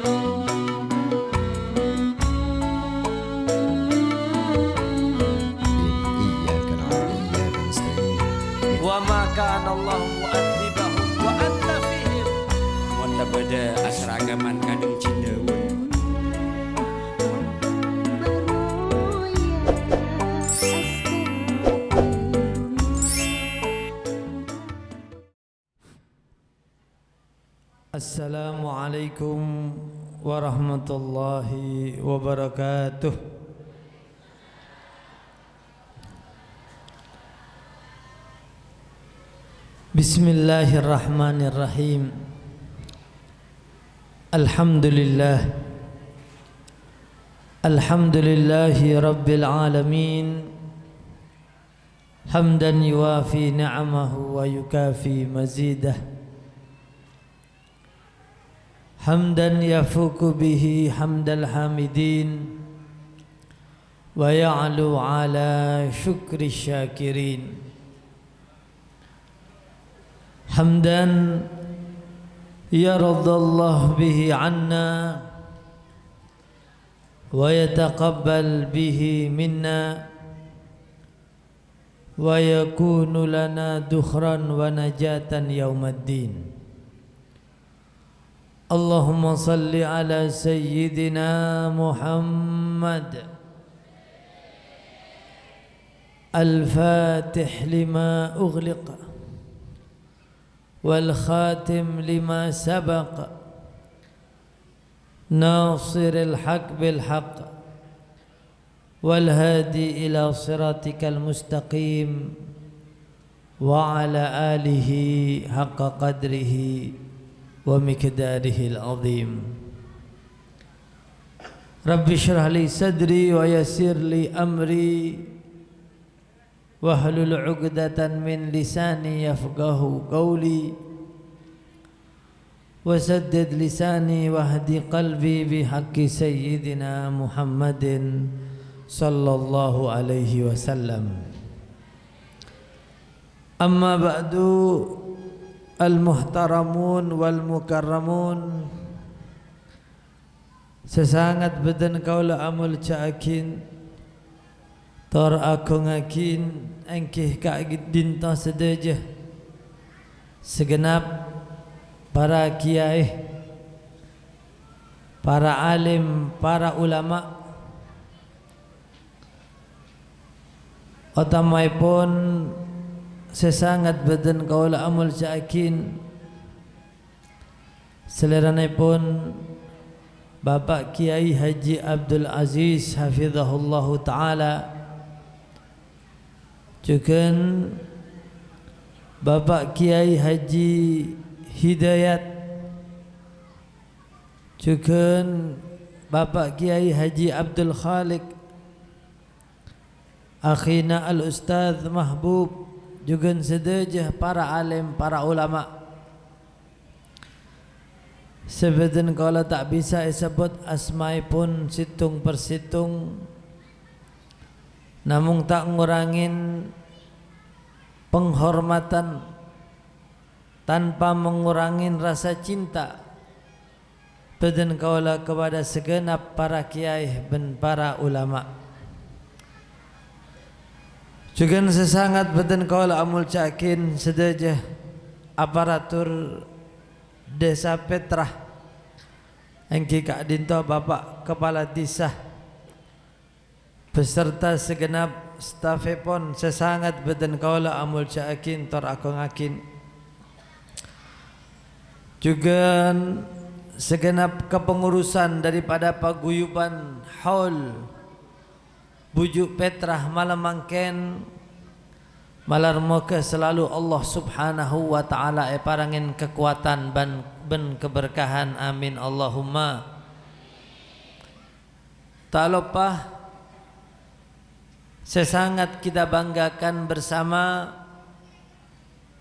إياك نعبد وإياك نستعين wa ma kana Allah mu'adzibahum wa anta fihim. Mun pada asragaman kadung Cideun. Assalamualaikum warahmatullahi wabarakatuh. Bismillahirrahmanirrahim. Alhamdulillah. Alhamdulillahi rabbil alamin. Hamdan yuwafi ni'amahu wa yukafi mazidah. Hamdan yafuku bihi hamdal hamidin wa ya'lu ala syukri syakirin. Hamdan yaradallahu bihi anna wa yataqabbal bihi minna wa yakunu lana dukhran wa najatan yaumaddin. Allahumma salli ala sayyidina Muhammad al-fatih lima ughliq wal khatim lima sabaq nasir al-haq bil haq wal hadi ila siratikal mustaqim wa ala alihi haqqa qadrihi wa miqdarihil azim. Rabbi shrah li sadri wa yassir li amri wahlul 'uqdatan min lisani yafqahu qawli wa saddid lisani wahdi qalbi bihaqqi sayyidina Muhammadin sallallahu alaihi wasallam. Amma ba'du, al-muhtaramun wal mukarramun, sesangat beden kaula amul caakin tor akungakin engkih ka dinta sedeje segenap para kiai, para alim, para ulama, utamaipun sesangat beden kaula amul caakin seleranipun Bapak Kiai Haji Abdul Aziz hafizahullahu taala, juga Bapak Kiai Haji Hidayat, juga Bapak Kiai Haji Abdul Khalik, akhina al-Ustadz Mahbub, juga sedejah para alim, para ulama. Sebeden kalau tak bisa disebut asmai pun situng persitung, namun tak ngurangin penghormatan tanpa mengurangin rasa cinta beden kaula kepada segenap para kiai dan para ulama. Juga sesangat beten kaula amul cakin sedejah aparatur desa Petrah engki kak dinto Bapak Kepala Desa beserta segenap stafepon sesangat beten kaula amul cakin tor akungakin. Juga segenap kepengurusan daripada paguyuban haul bujuk Petrah malam mangken malar moga selalu Allah subhanahu wa ta'ala parangin kekuatan ben keberkahan, amin Allahumma. Tak lupa sesangat kita banggakan bersama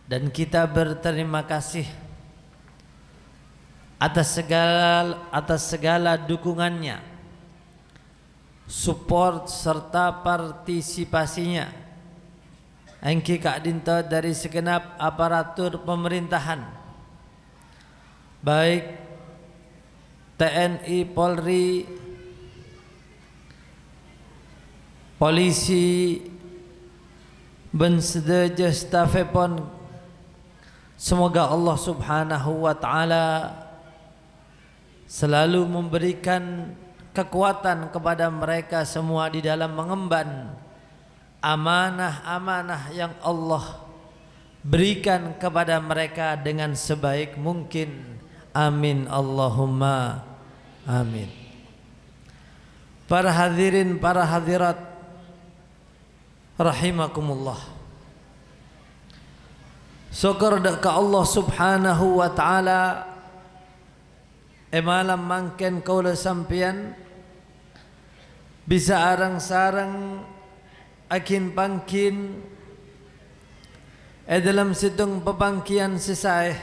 dan kita berterima kasih atas segala dukungannya, support serta partisipasinya engki kak dinta dari segenap aparatur pemerintahan, baik TNI, Polri, polisi, ben sedaya stafepon, semoga Allah Subhanahu wa taala selalu memberikan kekuatan kepada mereka semua di dalam mengemban amanah-amanah yang Allah berikan kepada mereka dengan sebaik mungkin. Amin Allahumma amin. Para hadirin, para hadirat rahimakumullah, syukur ke Allah Subhanahu wa taala malam mangken kaula sampeyan bisa arang-sarang akin pangkin dalam situng pepangkian sesai,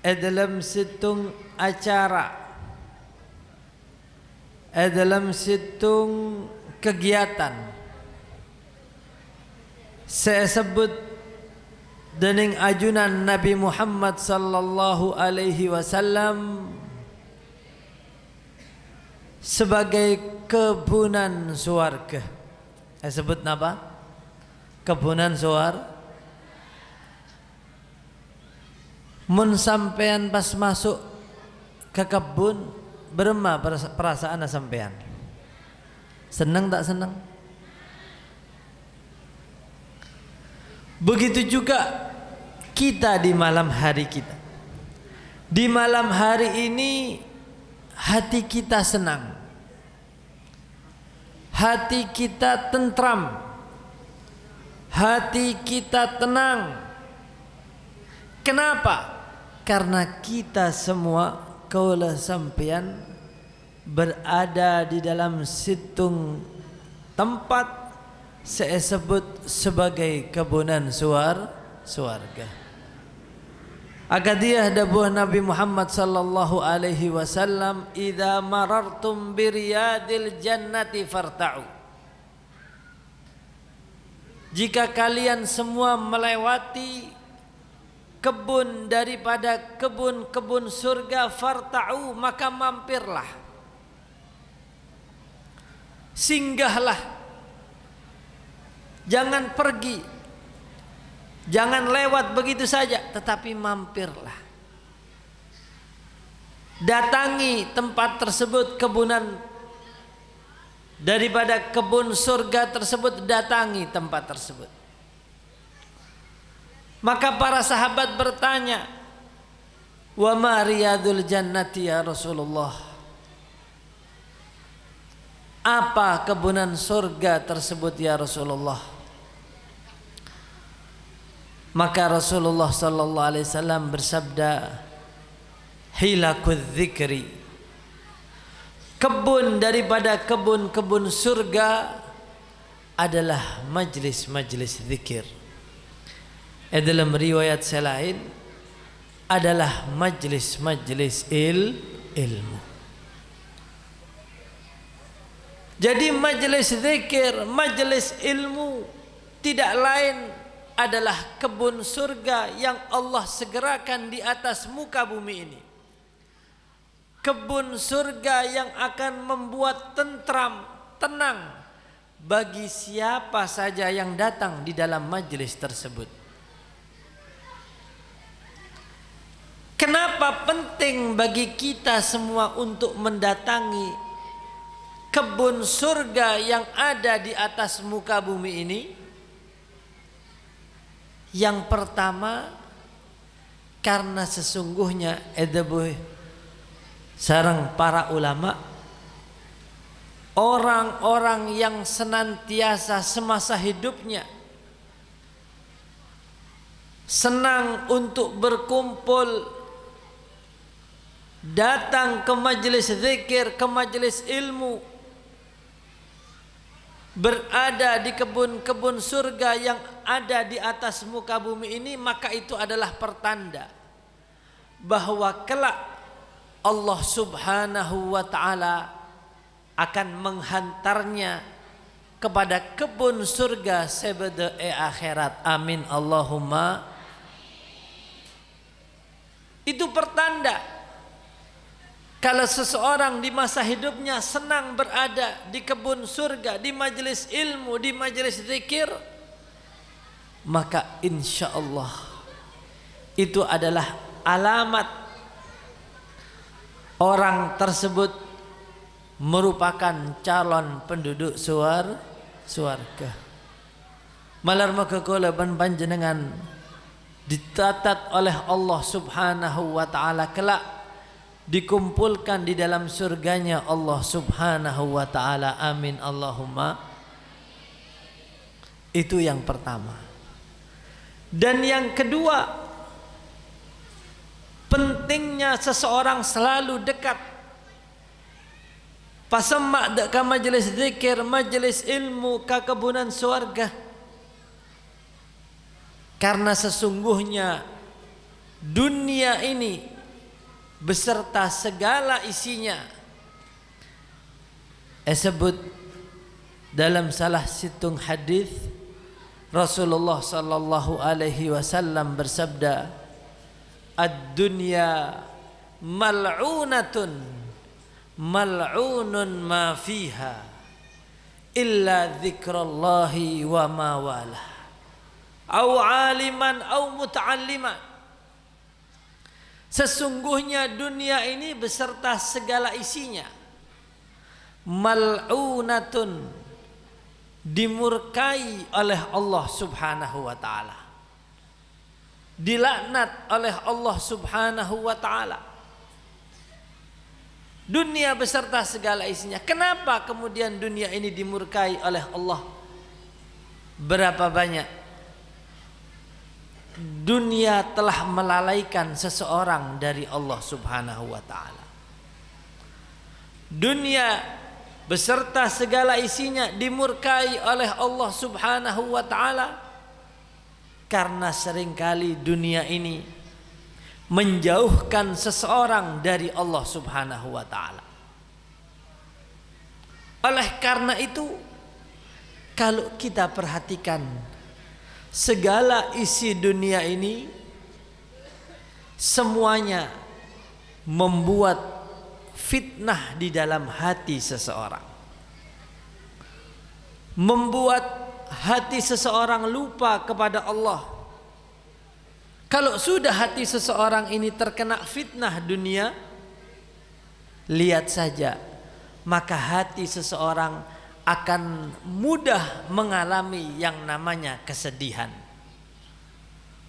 dalam situng acara, dalam situng kegiatan. Saya sebut dening ajunan Nabi Muhammad sallallahu alaihi wasallam sebagai kebunan surga. Saya sebut apa? Kebunan surga. Mun sampean pas masuk ke kebun, berema perasaan sampean? Senang tak senang? Begitu juga kita di malam hari kita. Di malam hari ini hati kita senang, hati kita tentram, hati kita tenang. Kenapa? Karena kita semua kaula sampean berada di dalam situng tempat saya sebut sebagai kebunan surga. Akadiyah dabuh Nabi Muhammad sallallahu alaihi wasallam, idza marartum biriyadil jannati farta'u. Jika kalian semua melewati kebun daripada kebun-kebun surga, farta'u, maka mampirlah, singgahlah, jangan pergi, jangan lewat begitu saja, tetapi mampirlah, datangi tempat tersebut, kebunan daripada kebun surga tersebut, datangi tempat tersebut. Maka para sahabat bertanya, wa ma riyadul jannati ya Rasulullah, apa kebunan surga tersebut ya Rasulullah? Maka Rasulullah sallallahu alaihi wasallam bersabda, hilakudz dzikri, kebun daripada kebun-kebun surga adalah majlis-majlis zikir. Dalam riwayat selain adalah majlis-majlis ilmu. Jadi majlis zikir, majlis ilmu tidak lain adalah kebun surga yang Allah segerakan di atas muka bumi ini. Kebun surga yang akan membuat tentram, tenang bagi siapa saja yang datang di dalam majlis tersebut. Kenapa penting bagi kita semua untuk mendatangi kebun surga yang ada di atas muka bumi ini? Yang pertama, karena sesungguhnya sareng para ulama, orang-orang yang senantiasa semasa hidupnya senang untuk berkumpul, datang ke majelis zikir, ke majelis ilmu, berada di kebun-kebun surga yang ada di atas muka bumi ini, maka itu adalah pertanda bahwa kelak Allah Subhanahu wa taala akan menghantarnya kepada kebun surga sebede akhirat. Amin Allahumma. Itu pertanda Kalau seseorang di masa hidupnya senang berada di kebun surga, di majelis ilmu, di majelis zikir, maka insya Allah itu adalah alamat orang tersebut merupakan calon penduduk surga. Malar maka kula panjenengan ditatat oleh Allah Subhanahu wa taala kelak dikumpulkan di dalam surganya Allah Subhanahu wa taala. Amin Allahumma. Itu yang pertama. Dan yang kedua, pentingnya seseorang selalu dekat pasemak dek ka majelis zikir, majelis ilmu, ka kebunan surga. Karena sesungguhnya dunia ini beserta segala isinya disebut dalam salah situng hadis Rasulullah sallallahu alaihi wasallam bersabda, ad-dunya mal'unatun mal'unun ma fiha illa dzikrallahi wa ma walah au aliman au muta'alliman. Sesungguhnya dunia ini beserta segala isinya mal'unatun, dimurkai oleh Allah Subhanahu wa taala, dilaknat oleh Allah Subhanahu wa taala. Dunia beserta segala isinya. Kenapa kemudian dunia ini dimurkai oleh Allah? Berapa banyak dunia telah melalaikan seseorang dari Allah Subhanahu wa taala. Dunia beserta segala isinya dimurkai oleh Allah Subhanahu wa taala karena seringkali dunia ini menjauhkan seseorang dari Allah Subhanahu wa taala. Oleh karena itu, kalau kita perhatikan segala isi dunia ini semuanya membuat fitnah di dalam hati seseorang, membuat hati seseorang lupa kepada Allah. Kalau sudah hati seseorang ini terkena fitnah dunia, lihat saja, maka hati seseorang akan mudah mengalami yang namanya kesedihan,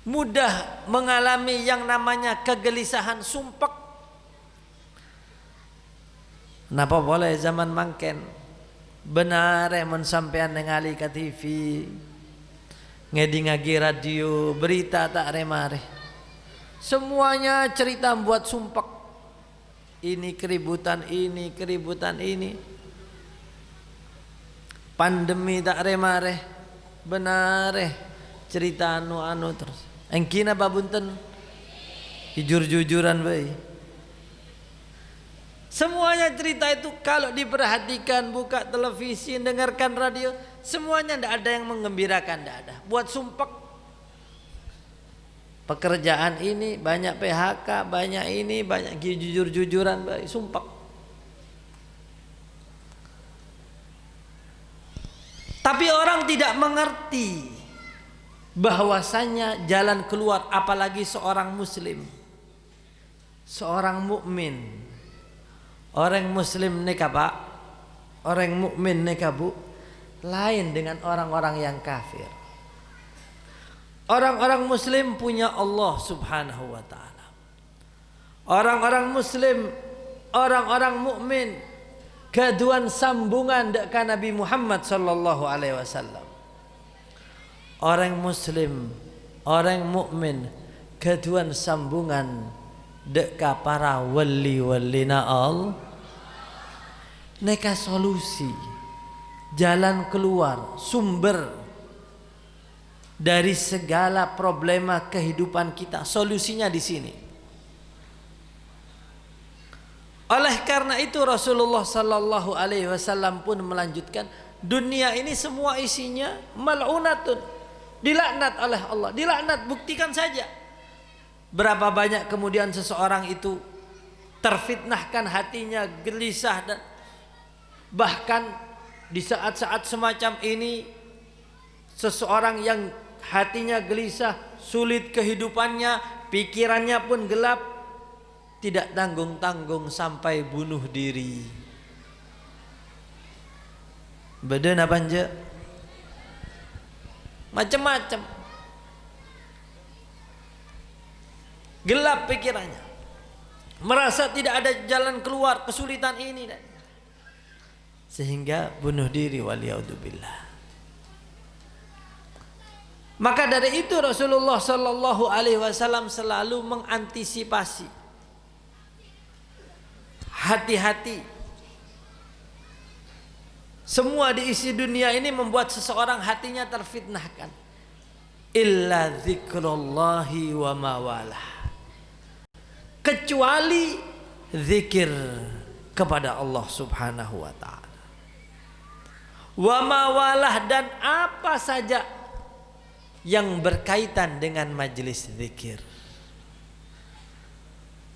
mudah mengalami yang namanya kegelisahan, sumpek. Napa boleh zaman mangken benar men sampean ningali ka TV, ngedi radio, berita tak remare, semuanya cerita buat sumpek. Ini keributan ini, keributan ini. Pandemi tak remare, benar cerita anu terus. Engkina babunten jujur-jujuran bae. Semuanya cerita itu kalau diperhatikan, buka televisi, dengarkan radio, semuanya tidak ada yang menggembirakan, tidak ada. Buat sumpek. Pekerjaan ini banyak PHK, banyak ini, banyak jujur-jujuran bae, sumpek. Tapi orang tidak mengerti bahwasanya jalan keluar, apalagi seorang muslim, seorang mukmin. Orang muslim nikah Pak, orang mukmin nikah Bu, lain dengan orang-orang yang kafir. Orang-orang muslim punya Allah Subhanahu wa taala. Orang-orang muslim, orang-orang mukmin gaduan sambungan dek Nabi Muhammad sallallahu alaihi wasallam. Orang muslim, orang mukmin gaduan sambungan dek para wali-walina Allah. Neka solusi, jalan keluar, sumber dari segala problema kehidupan kita, solusinya di sini. Oleh karena itu Rasulullah sallallahu alaihi wasallam pun melanjutkan, dunia ini semua isinya mal'unatun, dilaknat oleh Allah. Dilaknat, buktikan saja. Berapa banyak kemudian seseorang itu terfitnahkan hatinya, gelisah, dan bahkan di saat-saat semacam ini seseorang yang hatinya gelisah, sulit kehidupannya, pikirannya pun gelap, tidak tanggung-tanggung sampai bunuh diri. Beden apa anje? Macam-macam. Gelap pikirannya, merasa tidak ada jalan keluar kesulitan ini, sehingga bunuh diri, waliyadzubillah. Maka dari itu Rasulullah Sallallahu Alaihi Wasallam selalu mengantisipasi, hati-hati. Semua di isi dunia ini membuat seseorang hatinya terfitnahkan. Illa dzikrullahi wa mawalah. Kecuali zikir kepada Allah Subhanahu wa taala. Wa mawalah, dan apa saja yang berkaitan dengan majelis zikir.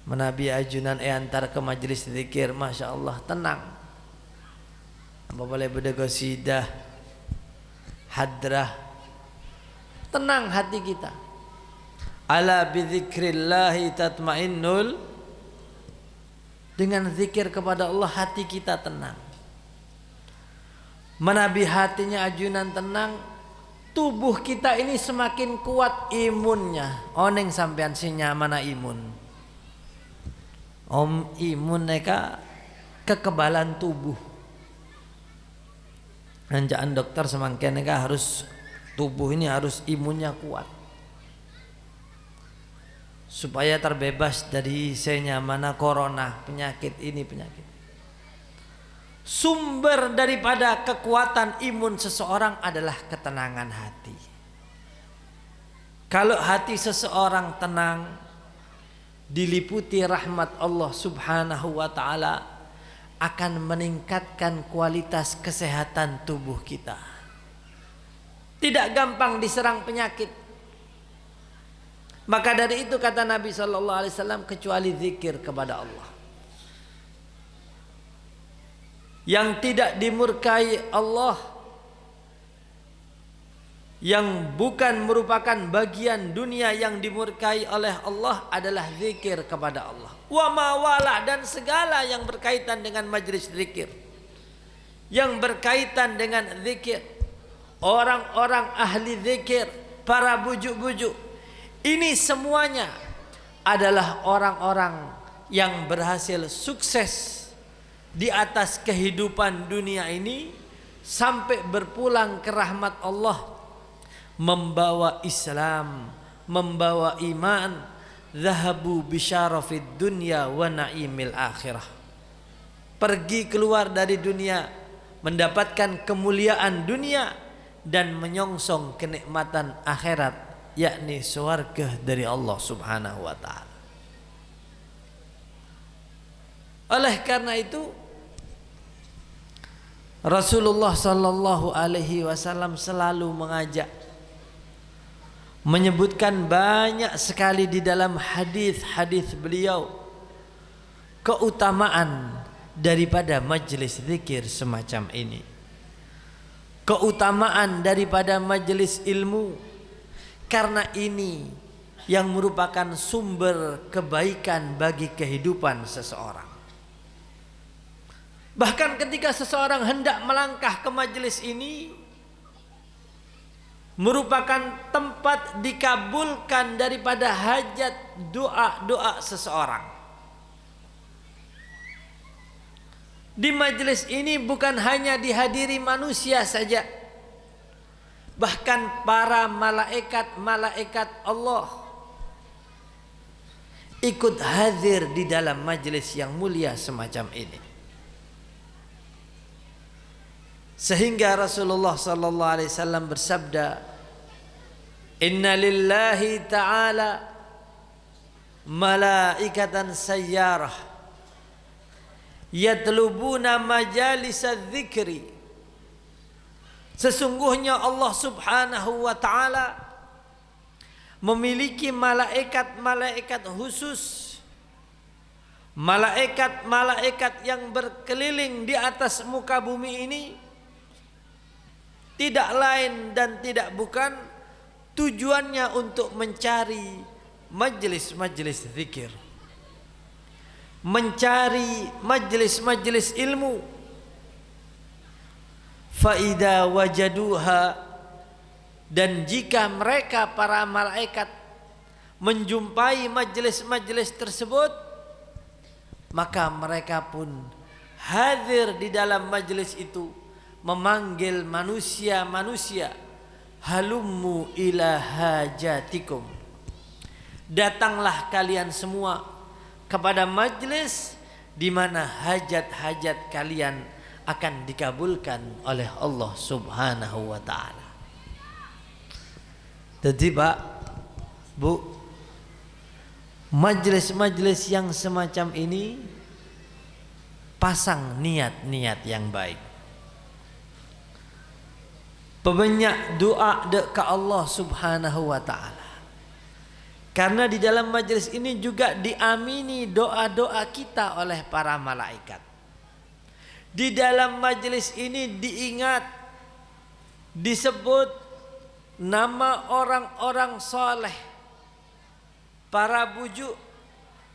Menabi ajunan antar ke majelis zikir, masya Allah tenang. Apa boleh berdegosidah, hadrah, tenang hati kita. Ala bidzikrillahi tatmainnul, dengan zikir kepada Allah hati kita tenang. Menabi hatinya ajunan tenang, tubuh kita ini semakin kuat imunnya. Oneng sampean sinya mana imun? Imun neka kekebalan tubuh. Anjaan dokter semangkin neka harus tubuh ini harus imunnya kuat, supaya terbebas dari senyamana corona, penyakit ini penyakit. Sumber daripada kekuatan imun seseorang adalah ketenangan hati. Kalau hati seseorang tenang, diliputi rahmat Allah Subhanahu wa taala, akan meningkatkan kualitas kesehatan tubuh kita. Tidak gampang diserang penyakit. Maka dari itu kata Nabi sallallahu alaihi wasallam, kecuali zikir kepada Allah. Yang tidak dimurkai Allah, yang bukan merupakan bagian dunia yang dimurkai oleh Allah adalah zikir kepada Allah. Wa mawalah, dan segala yang berkaitan dengan majlis zikir, yang berkaitan dengan zikir, orang-orang ahli zikir, para bujuk-bujuk, ini semuanya adalah orang-orang yang berhasil sukses di atas kehidupan dunia ini sampai berpulang ke rahmat Allah, membawa Islam, membawa iman, zahabu bisyarafid dunya wa naimil akhirah. Pergi keluar dari dunia mendapatkan kemuliaan dunia dan menyongsong kenikmatan akhirat, yakni surga dari Allah Subhanahu wa taala. Oleh karena itu Rasulullah sallallahu alaihi wasallam selalu mengajak, menyebutkan banyak sekali di dalam hadis-hadis beliau keutamaan daripada majelis zikir semacam ini, keutamaan daripada majelis ilmu, karena ini yang merupakan sumber kebaikan bagi kehidupan seseorang. Bahkan ketika seseorang hendak melangkah ke majelis ini, merupakan tempat dikabulkan daripada hajat doa-doa seseorang. Di majelis ini bukan hanya dihadiri manusia saja, bahkan para malaikat-malaikat Allah ikut hadir di dalam majelis yang mulia semacam ini. Sehingga Rasulullah sallallahu alaihi wasallam bersabda, "Inna lillahi ta'ala malaikatan sayyarah yatlubuna majalis dzikri." Sesungguhnya Allah Subhanahu wa taala memiliki malaikat-malaikat khusus, malaikat-malaikat yang berkeliling di atas muka bumi ini tidak lain dan tidak bukan tujuannya untuk mencari majelis-majelis zikir, mencari majelis-majelis ilmu. Faida wajaduha, dan jika mereka para malaikat menjumpai majelis-majelis tersebut, maka mereka pun hadir di dalam majelis itu, memanggil manusia-manusia, halummu ila hajatikum, datanglah kalian semua kepada majelis di mana hajat-hajat kalian akan dikabulkan oleh Allah Subhanahu wa taala. Jadi Pak, Bu, majelis-majelis yang semacam ini pasang niat-niat yang baik. Perbanyak doa ke Allah Subhanahu wa taala. Karena di dalam majelis ini juga diamini doa-doa kita oleh para malaikat. Di dalam majelis ini diingat, disebut nama orang-orang saleh, para bujuk,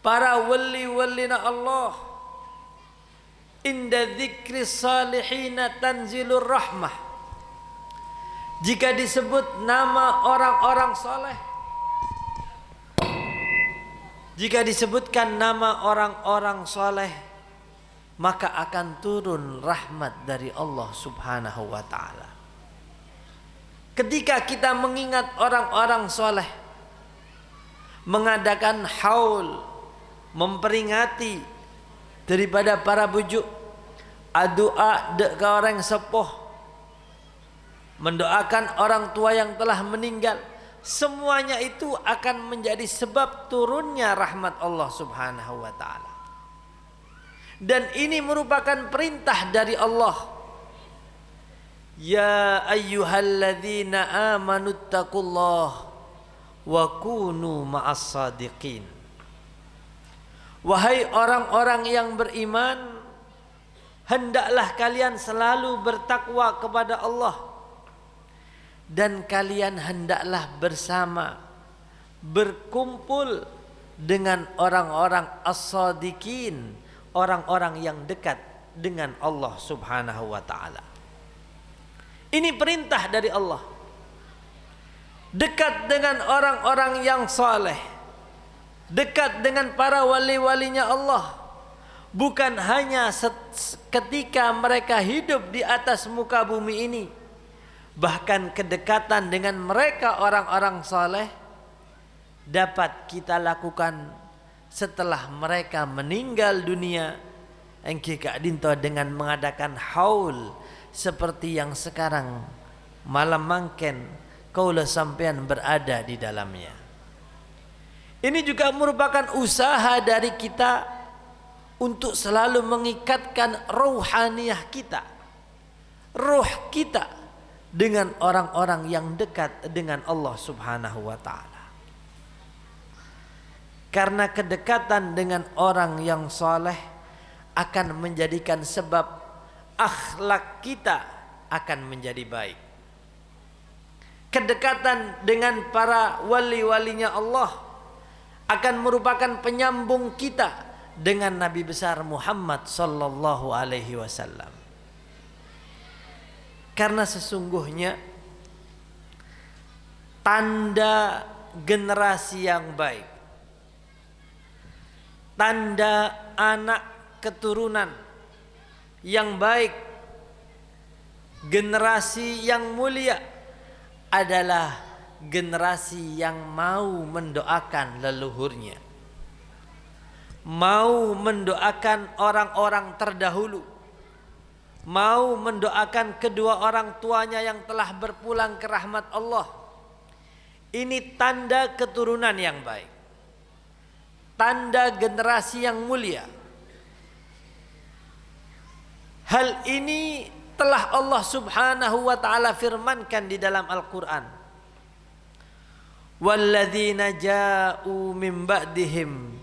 para wali-walina Allah. Inda dzikri salihina tanzilur rahmah. Jika disebut nama orang-orang saleh, jika disebutkan nama orang-orang saleh, maka akan turun rahmat dari Allah Subhanahu wa taala. Ketika kita mengingat orang-orang soleh, mengadakan haul, memperingati daripada para bujuk, doa ke orang sepuh, mendoakan orang tua yang telah meninggal, semuanya itu akan menjadi sebab turunnya rahmat Allah Subhanahu wa taala. Dan ini merupakan perintah dari Allah. Ya ayyuhalladzina amanu taqullaha wa kunu ma'as sadiqin. Wahai orang-orang yang beriman, hendaklah kalian selalu bertakwa kepada Allah, dan kalian hendaklah bersama berkumpul dengan orang-orang as-sadiqin, orang-orang yang dekat dengan Allah Subhanahu wa taala. Ini perintah dari Allah. Dekat dengan orang-orang yang saleh, dekat dengan para wali-walinya Allah, bukan hanya ketika mereka hidup di atas muka bumi ini, bahkan kedekatan dengan mereka orang-orang saleh dapat kita lakukan setelah mereka meninggal dunia. Engki Kak Dinto dengan mengadakan haul seperti yang sekarang malam mangken kaula sampean berada di dalamnya. Ini juga merupakan usaha dari kita untuk selalu mengikatkan rohaniyah kita, roh kita dengan orang-orang yang dekat dengan Allah Subhanahu wa taala. Karena kedekatan dengan orang yang saleh akan menjadikan sebab akhlak kita akan menjadi baik. Kedekatan dengan para wali-walinya Allah akan merupakan penyambung kita dengan Nabi besar Muhammad sallallahu alaihi wasallam. Karena sesungguhnya tanda generasi yang baik, tanda anak keturunan yang baik, generasi yang mulia adalah generasi yang mau mendoakan leluhurnya, mau mendoakan orang-orang terdahulu, mau mendoakan kedua orang tuanya yang telah berpulang ke rahmat Allah. Ini tanda keturunan yang baik, tanda generasi yang mulia. Hal ini telah Allah Subhanahu wa taala firmankan di dalam Al-Qur'an. Walladzina ja'u min ba'dihim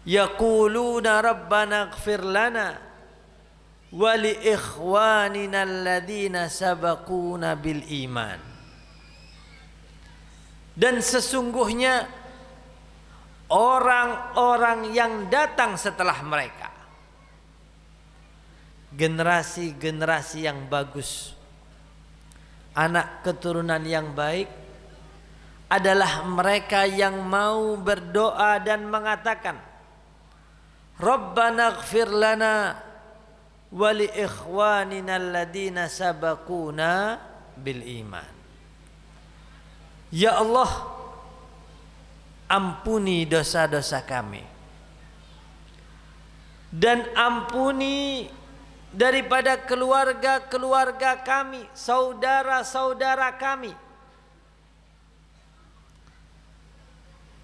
yaquluna rabbana ighfir lana wa li ikhwanina alladhina sabaquna bil iman. Dan sesungguhnya orang-orang yang datang setelah mereka, generasi-generasi yang bagus, anak keturunan yang baik, adalah mereka yang mau berdoa dan mengatakan, Rabbana ighfir lana wa li ikhwanina alladhina sabaquna bil iman. Ya Allah, ampuni dosa-dosa kami dan ampuni daripada keluarga-keluarga kami, saudara-saudara kami,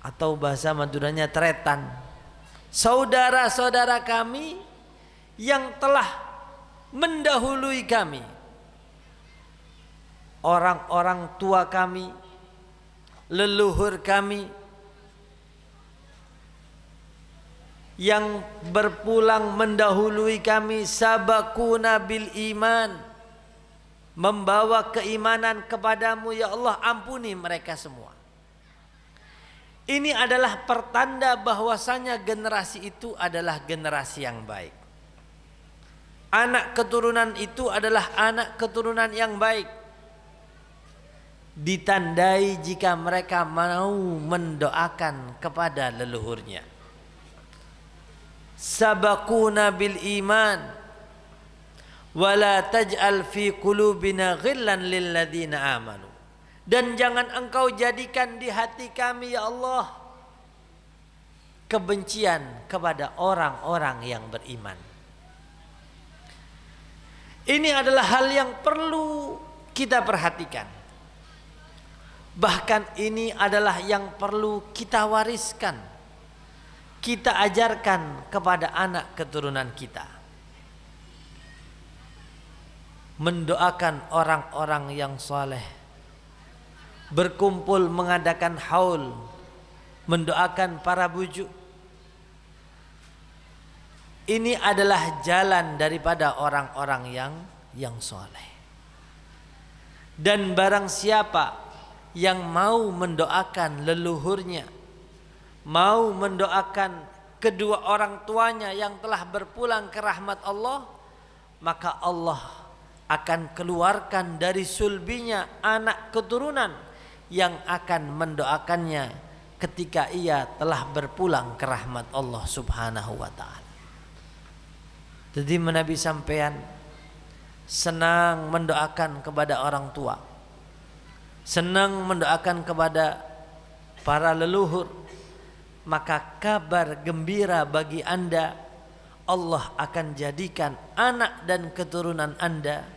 atau bahasa Maduranya tretan, saudara-saudara kami yang telah mendahului kami, orang-orang tua kami, leluhur kami yang berpulang mendahului kami, sabaquna bil iman, membawa keimanan kepadamu. Ya Allah, ampuni mereka semua. Ini adalah pertanda bahwasanya generasi itu adalah generasi yang baik. Anak keturunan itu adalah anak keturunan yang baik. Ditandai jika mereka mau mendoakan kepada leluhurnya. Sabaquna bil iman wala taj'al fi qulubina ghillan lil ladzina amanu. Dan jangan engkau jadikan di hati kami ya Allah kebencian kepada orang-orang yang beriman. Ini adalah hal yang perlu kita perhatikan. Bahkan ini adalah yang perlu kita wariskan, kita ajarkan kepada anak keturunan kita. Mendoakan orang-orang yang soleh, berkumpul mengadakan haul, mendoakan para bujuk. Ini adalah jalan daripada orang-orang yang soleh. Dan barang siapa yang mau mendoakan leluhurnya, mau mendoakan kedua orang tuanya yang telah berpulang ke rahmat Allah, maka Allah akan keluarkan dari sulbinya anak keturunan yang akan mendoakannya ketika ia telah berpulang ke rahmat Allah subhanahu wa ta'ala. Jadi Nabi sampean senang mendoakan kepada orang tua, senang mendoakan kepada para leluhur, maka kabar gembira bagi Anda, Allah akan jadikan anak dan keturunan Anda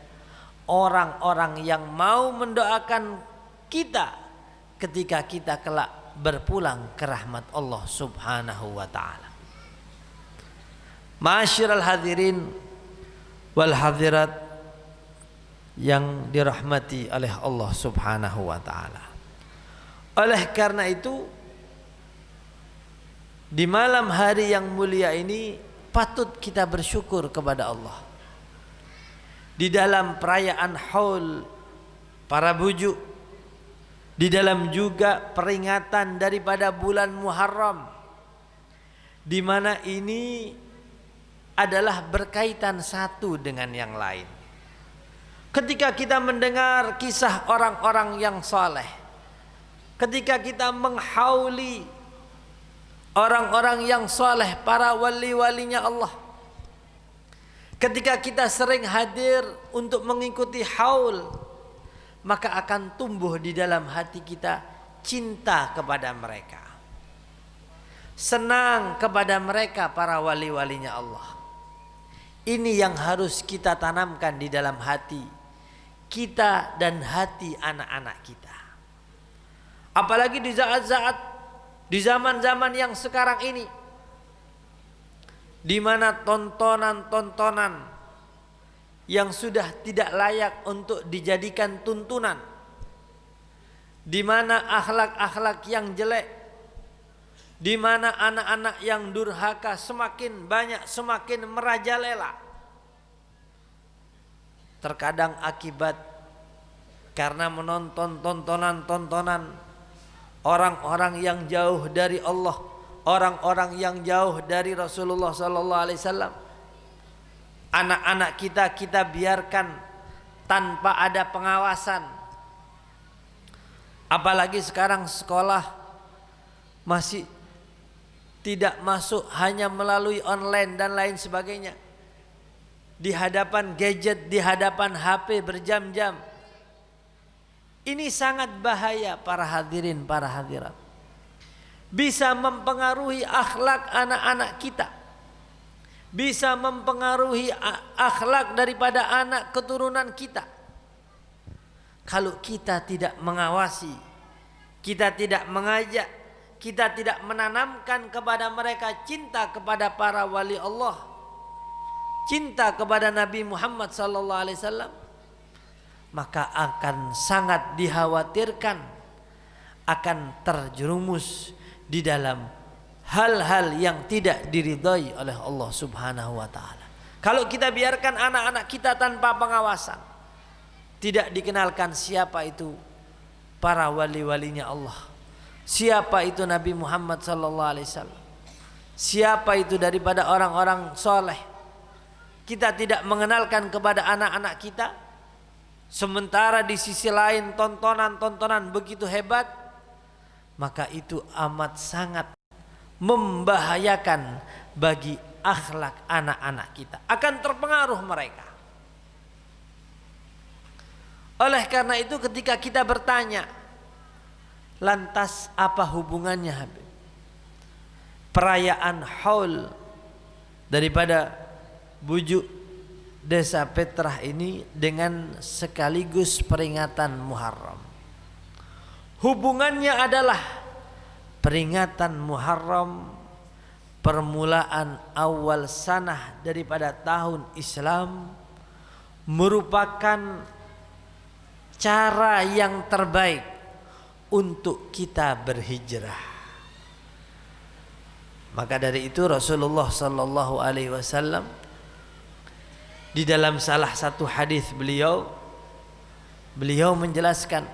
orang-orang yang mau mendoakan kita ketika kita kelak berpulang ke rahmat Allah subhanahu wa ta'ala. Ma'asyiral hadirin wal hadirat yang dirahmati oleh Allah subhanahu wa ta'ala. Oleh karena itu, di malam hari yang mulia ini patut kita bersyukur kepada Allah. Di dalam perayaan haul para bujuk, di dalam juga peringatan daripada bulan Muharram, di mana ini adalah berkaitan satu dengan yang lain. Ketika kita mendengar kisah orang-orang yang saleh, ketika kita menghauli orang-orang yang saleh, para wali-walinya Allah, ketika kita sering hadir untuk mengikuti haul, maka akan tumbuh di dalam hati kita cinta kepada mereka, senang kepada mereka, para wali-walinya Allah. Ini yang harus kita tanamkan di dalam hati kita dan hati anak-anak kita. Apalagi di saat-saat, di zaman-zaman yang sekarang ini, di mana tontonan-tontonan yang sudah tidak layak untuk dijadikan tuntunan, di mana akhlak-akhlak yang jelek, di mana anak-anak yang durhaka semakin banyak, semakin merajalela. Terkadang akibat karena menonton tontonan-tontonan orang-orang yang jauh dari Allah, orang-orang yang jauh dari Rasulullah sallallahu alaihi wasallam. Anak-anak kita biarkan tanpa ada pengawasan. Apalagi sekarang sekolah masih tidak masuk, hanya melalui online dan lain sebagainya. Di hadapan gadget, di hadapan HP berjam-jam. Ini sangat bahaya para hadirin, para hadirat. Bisa mempengaruhi akhlak anak-anak kita. Bisa mempengaruhi akhlak daripada anak keturunan kita. Kalau kita tidak mengawasi, kita tidak mengajak, kita tidak menanamkan kepada mereka cinta kepada para wali Allah, cinta kepada Nabi Muhammad sallallahu alaihi wasallam, maka akan sangat dikhawatirkan akan terjerumus di dalam hal-hal yang tidak diridhai oleh Allah Subhanahu wa taala. Kalau kita biarkan anak-anak kita tanpa pengawasan, tidak dikenalkan siapa itu para wali-walinya Allah, siapa itu Nabi Muhammad sallallahu alaihi wasallam, siapa itu daripada orang-orang soleh, kita tidak mengenalkan kepada anak-anak kita, sementara di sisi lain tontonan-tontonan begitu hebat, maka itu amat sangat membahayakan bagi akhlak anak-anak kita, akan terpengaruh mereka. Oleh karena itu ketika kita bertanya, lantas apa hubungannya Habib perayaan Haul daripada bujuk Desa Petrah ini dengan sekaligus peringatan Muharram? Hubungannya adalah peringatan Muharram, permulaan awal sanah daripada tahun Islam, merupakan cara yang terbaik untuk kita berhijrah. Maka dari itu Rasulullah sallallahu alaihi wasallam di dalam salah satu hadis beliau menjelaskan,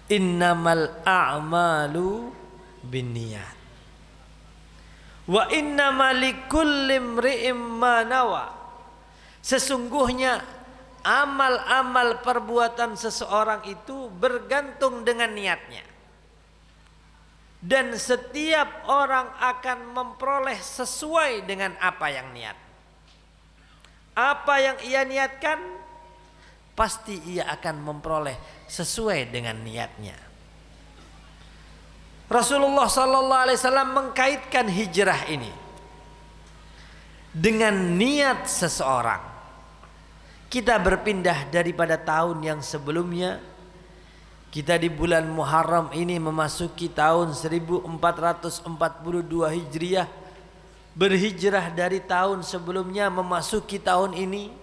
innamal a'malu binniyat wa innamal likulli imri'in ma nawa. Sesungguhnya amal-amal perbuatan seseorang itu bergantung dengan niatnya, dan setiap orang akan memperoleh sesuai dengan apa yang niat. Apa yang ia niatkan, pasti ia akan memperoleh sesuai dengan niatnya. Rasulullah sallallahu alaihi wasallam mengkaitkan hijrah ini dengan niat seseorang. Kita berpindah daripada tahun yang sebelumnya, kita di bulan Muharram ini memasuki tahun 1442 Hijriah, berhijrah dari tahun sebelumnya memasuki tahun ini,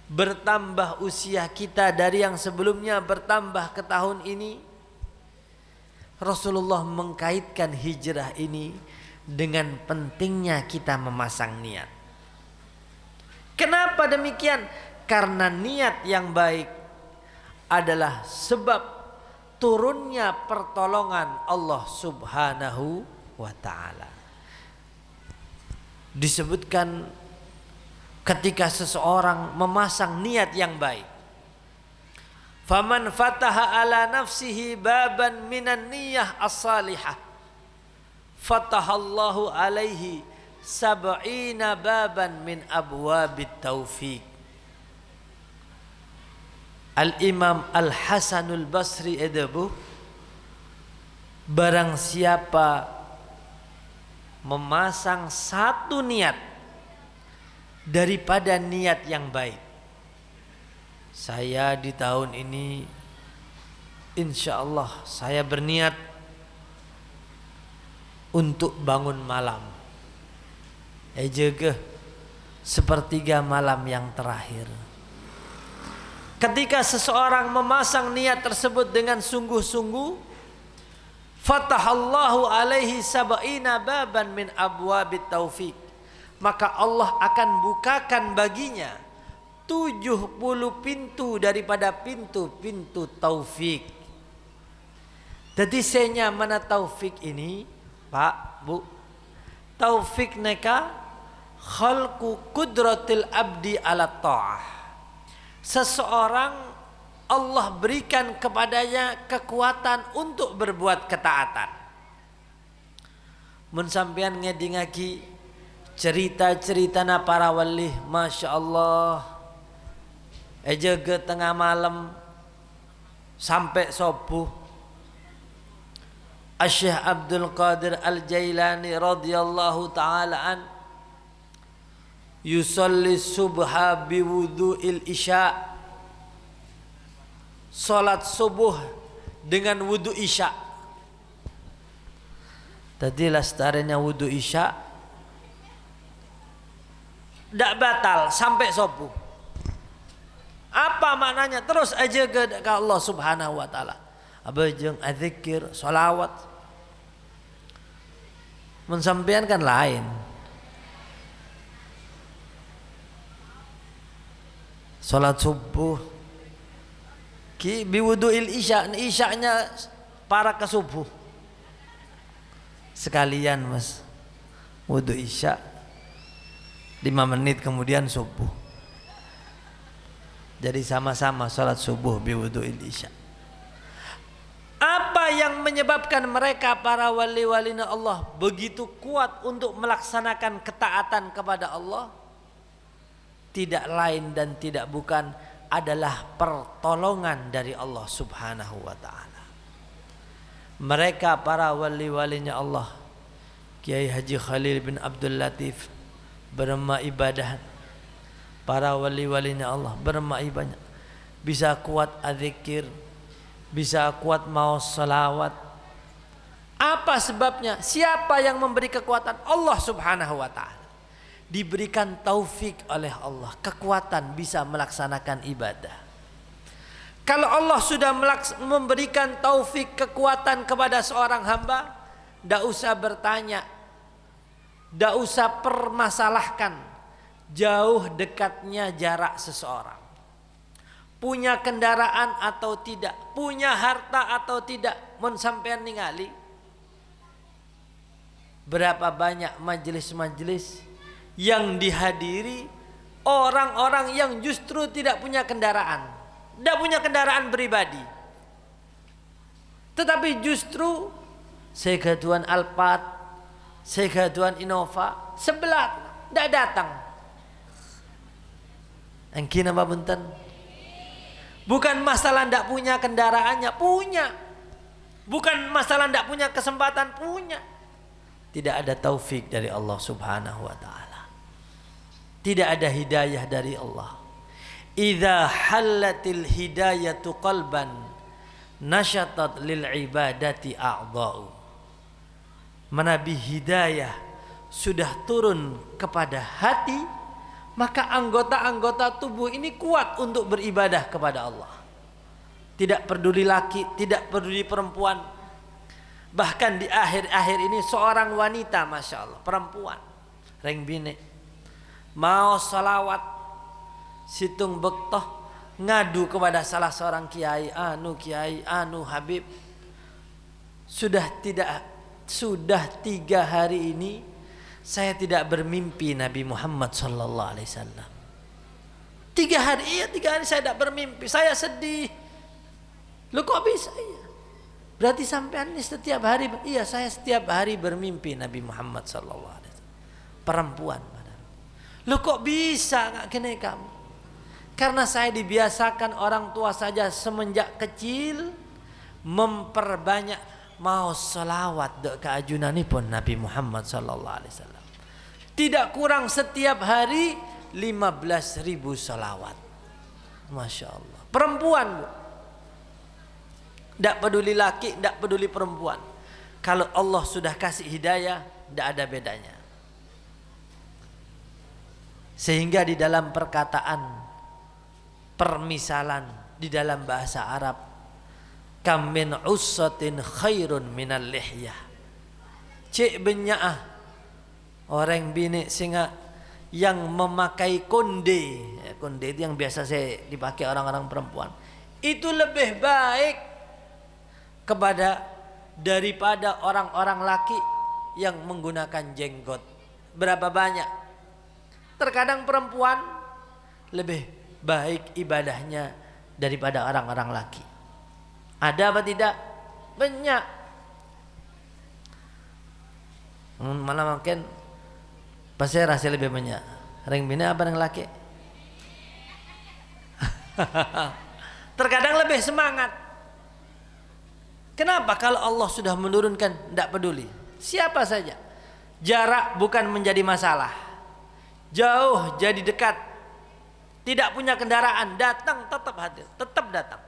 bertambah usia kita dari yang sebelumnya bertambah ke tahun ini. Rasulullah mengkaitkan hijrah ini dengan pentingnya kita memasang niat. Kenapa demikian? Karena niat yang baik adalah sebab turunnya pertolongan Allah Subhanahu wa ta'ala. Disebutkan ketika seseorang memasang niat yang baik, faman fataha ala nafsihi baban minan niyah as-salihah fatahallahu alaihi sab'ina baban min abwabit taufiq. Al-Imam Al-Hasanul Basri edabu, barang siapa memasang satu niat daripada niat yang baik, saya di tahun ini insya Allah saya berniat untuk bangun malam, jaga sepertiga malam yang terakhir. Ketika seseorang memasang niat tersebut dengan sungguh-sungguh, Fatahallahu alaihi sab'ina baban min abwabit taufik. Maka Allah akan bukakan baginya 70 pintu daripada pintu-pintu taufik. Jadi senya mana taufik ini, Pak, Bu? Taufik neka khalqu kudratil abdi ala ta'ah. Seseorang Allah berikan kepadanya kekuatan untuk berbuat ketaatan. Mun sampean ngedingaki cerita-cerita na para wali, Masya Allah, eja ke tengah malam sampai subuh. Syekh Abdul Qadir Al-Jailani radhiyallahu ta'ala an yusalli subha biwudu'il isya, salat subuh dengan wudu isya. Tadi lestarinya wudu isya tidak batal sampai subuh. Apa maknanya? Terus aja ke Allah Subhanahu wa taala. Abajeng adzikir, salawat. Mensampean kan lain. Salat subuh ki biwuduil isya, isyanya para ke subuh. Sekalian Mas. Wudu isya 5 menit kemudian subuh. Jadi sama-sama salat subuh biwuduil isya. Apa yang menyebabkan mereka para wali-walina Allah begitu kuat untuk melaksanakan ketaatan kepada Allah? Tidak lain dan tidak bukan adalah pertolongan dari Allah Subhanahu wa ta'ala. Mereka para wali-walinya Allah, Kiai Haji Khalil bin Abdul Latif berma ibadah. Para wali-walinya Allah berma ibadah, bisa kuat adzikir, bisa kuat mau salawat. Apa sebabnya? Siapa yang memberi kekuatan? Allah Subhanahu wa ta'ala. Diberikan taufik oleh Allah, kekuatan bisa melaksanakan ibadah. Kalau Allah sudah memberikan taufik, kekuatan kepada seorang hamba, tidak usah bertanya, tidak usah permasalahkan jauh dekatnya jarak seseorang, punya kendaraan atau tidak, punya harta atau tidak. Mun sampean ningali berapa banyak majelis-majelis yang dihadiri orang-orang yang justru tidak punya kendaraan, tidak punya kendaraan pribadi, tetapi justru segaduan Alphard, segaduan Innova sebelah tidak datang. Engkin apa bunten? Bukan masalah tidak punya kendaraannya, punya. Bukan masalah tidak punya kesempatan, punya. Tidak ada taufik dari Allah Subhanahu wa ta'ala. Tidak ada hidayah dari Allah. Idza halatil hidayatu qalban nasyatat lil ibadati a'dha'u. Menabi hidayah sudah turun kepada hati, maka anggota-anggota tubuh ini kuat untuk beribadah kepada Allah. Tidak peduli laki, tidak peduli perempuan. Bahkan di akhir-akhir ini seorang wanita, Masya Allah, perempuan reng bine mau salawat situng bektoh ngadu kepada salah seorang kiai anu Habib, sudah 3 hari ini saya tidak bermimpi Nabi Muhammad sallallahu alaihi wasallam. 3 hari, iya 3 hari saya tidak bermimpi, saya sedih. Lu kok bisa? Iya. Berarti sampean ini setiap hari? Iya, saya setiap hari bermimpi Nabi Muhammad sallallahu alaihi wasallam. Perempuan. Lu kok bisa nggak kena kamu? Karena saya dibiasakan orang tua saja semenjak kecil memperbanyak mau salawat dek keajunanipun Nabi Muhammad sallallahu alaihi wasallam. Tidak kurang setiap hari 15.000 salawat. Masya Allah. Perempuan, Bu. Tidak peduli laki, tidak peduli perempuan. Kalau Allah sudah kasih hidayah, tidak ada bedanya. Sehingga di dalam perkataan, permisalan di dalam bahasa Arab, Kam min ussatin khairun minal lihyah. Cik benyaah orang bini singa yang memakai konde. Konde itu yang biasa saya dipakai orang-orang perempuan. Itu lebih baik daripada orang-orang laki yang menggunakan jenggot. Berapa banyak? Terkadang perempuan lebih baik ibadahnya daripada orang-orang laki. Ada apa tidak? Banyak. Malah makin pasti rasa lebih banyak. Ring bina apa yang laki? Terkadang lebih semangat. Kenapa? Kalau Allah sudah menurunkan, tidak peduli siapa saja. Jarak bukan menjadi masalah. Jauh jadi dekat. Tidak punya kendaraan, datang tetap hadir, tetap datang.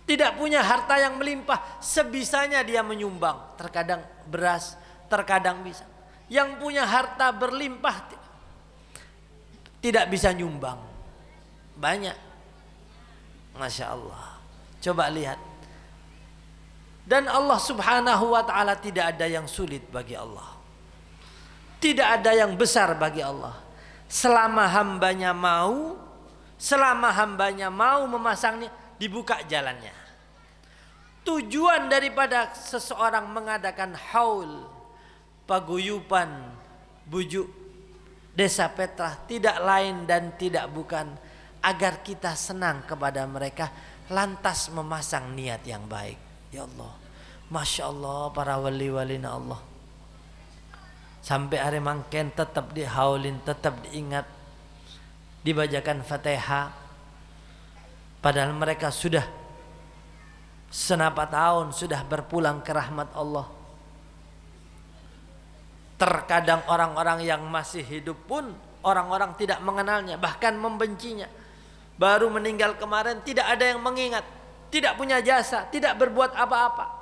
Tidak punya harta yang melimpah, sebisanya dia menyumbang. Terkadang beras, terkadang bisa. Yang punya harta berlimpah tidak bisa nyumbang. Banyak. Masya Allah. Coba lihat. Dan Allah subhanahu wa ta'ala tidak ada yang sulit bagi Allah. Tidak ada yang besar bagi Allah. Selama hambanya mau memasangnya, dibuka jalannya. Tujuan daripada seseorang mengadakan haul, paguyupan, bujuk Desa Petrah tidak lain dan tidak bukan agar kita senang kepada mereka, lantas memasang niat yang baik. Ya Allah, Masya Allah, para wali-walina Allah. Sampai hari mangken tetap dihaulin, tetap diingat, dibacakan Fatihah. Padahal mereka sudah senapa tahun sudah berpulang ke rahmat Allah. Terkadang orang-orang yang masih hidup pun orang-orang tidak mengenalnya, bahkan membencinya. Baru meninggal kemarin, tidak ada yang mengingat, tidak punya jasa, tidak berbuat apa-apa.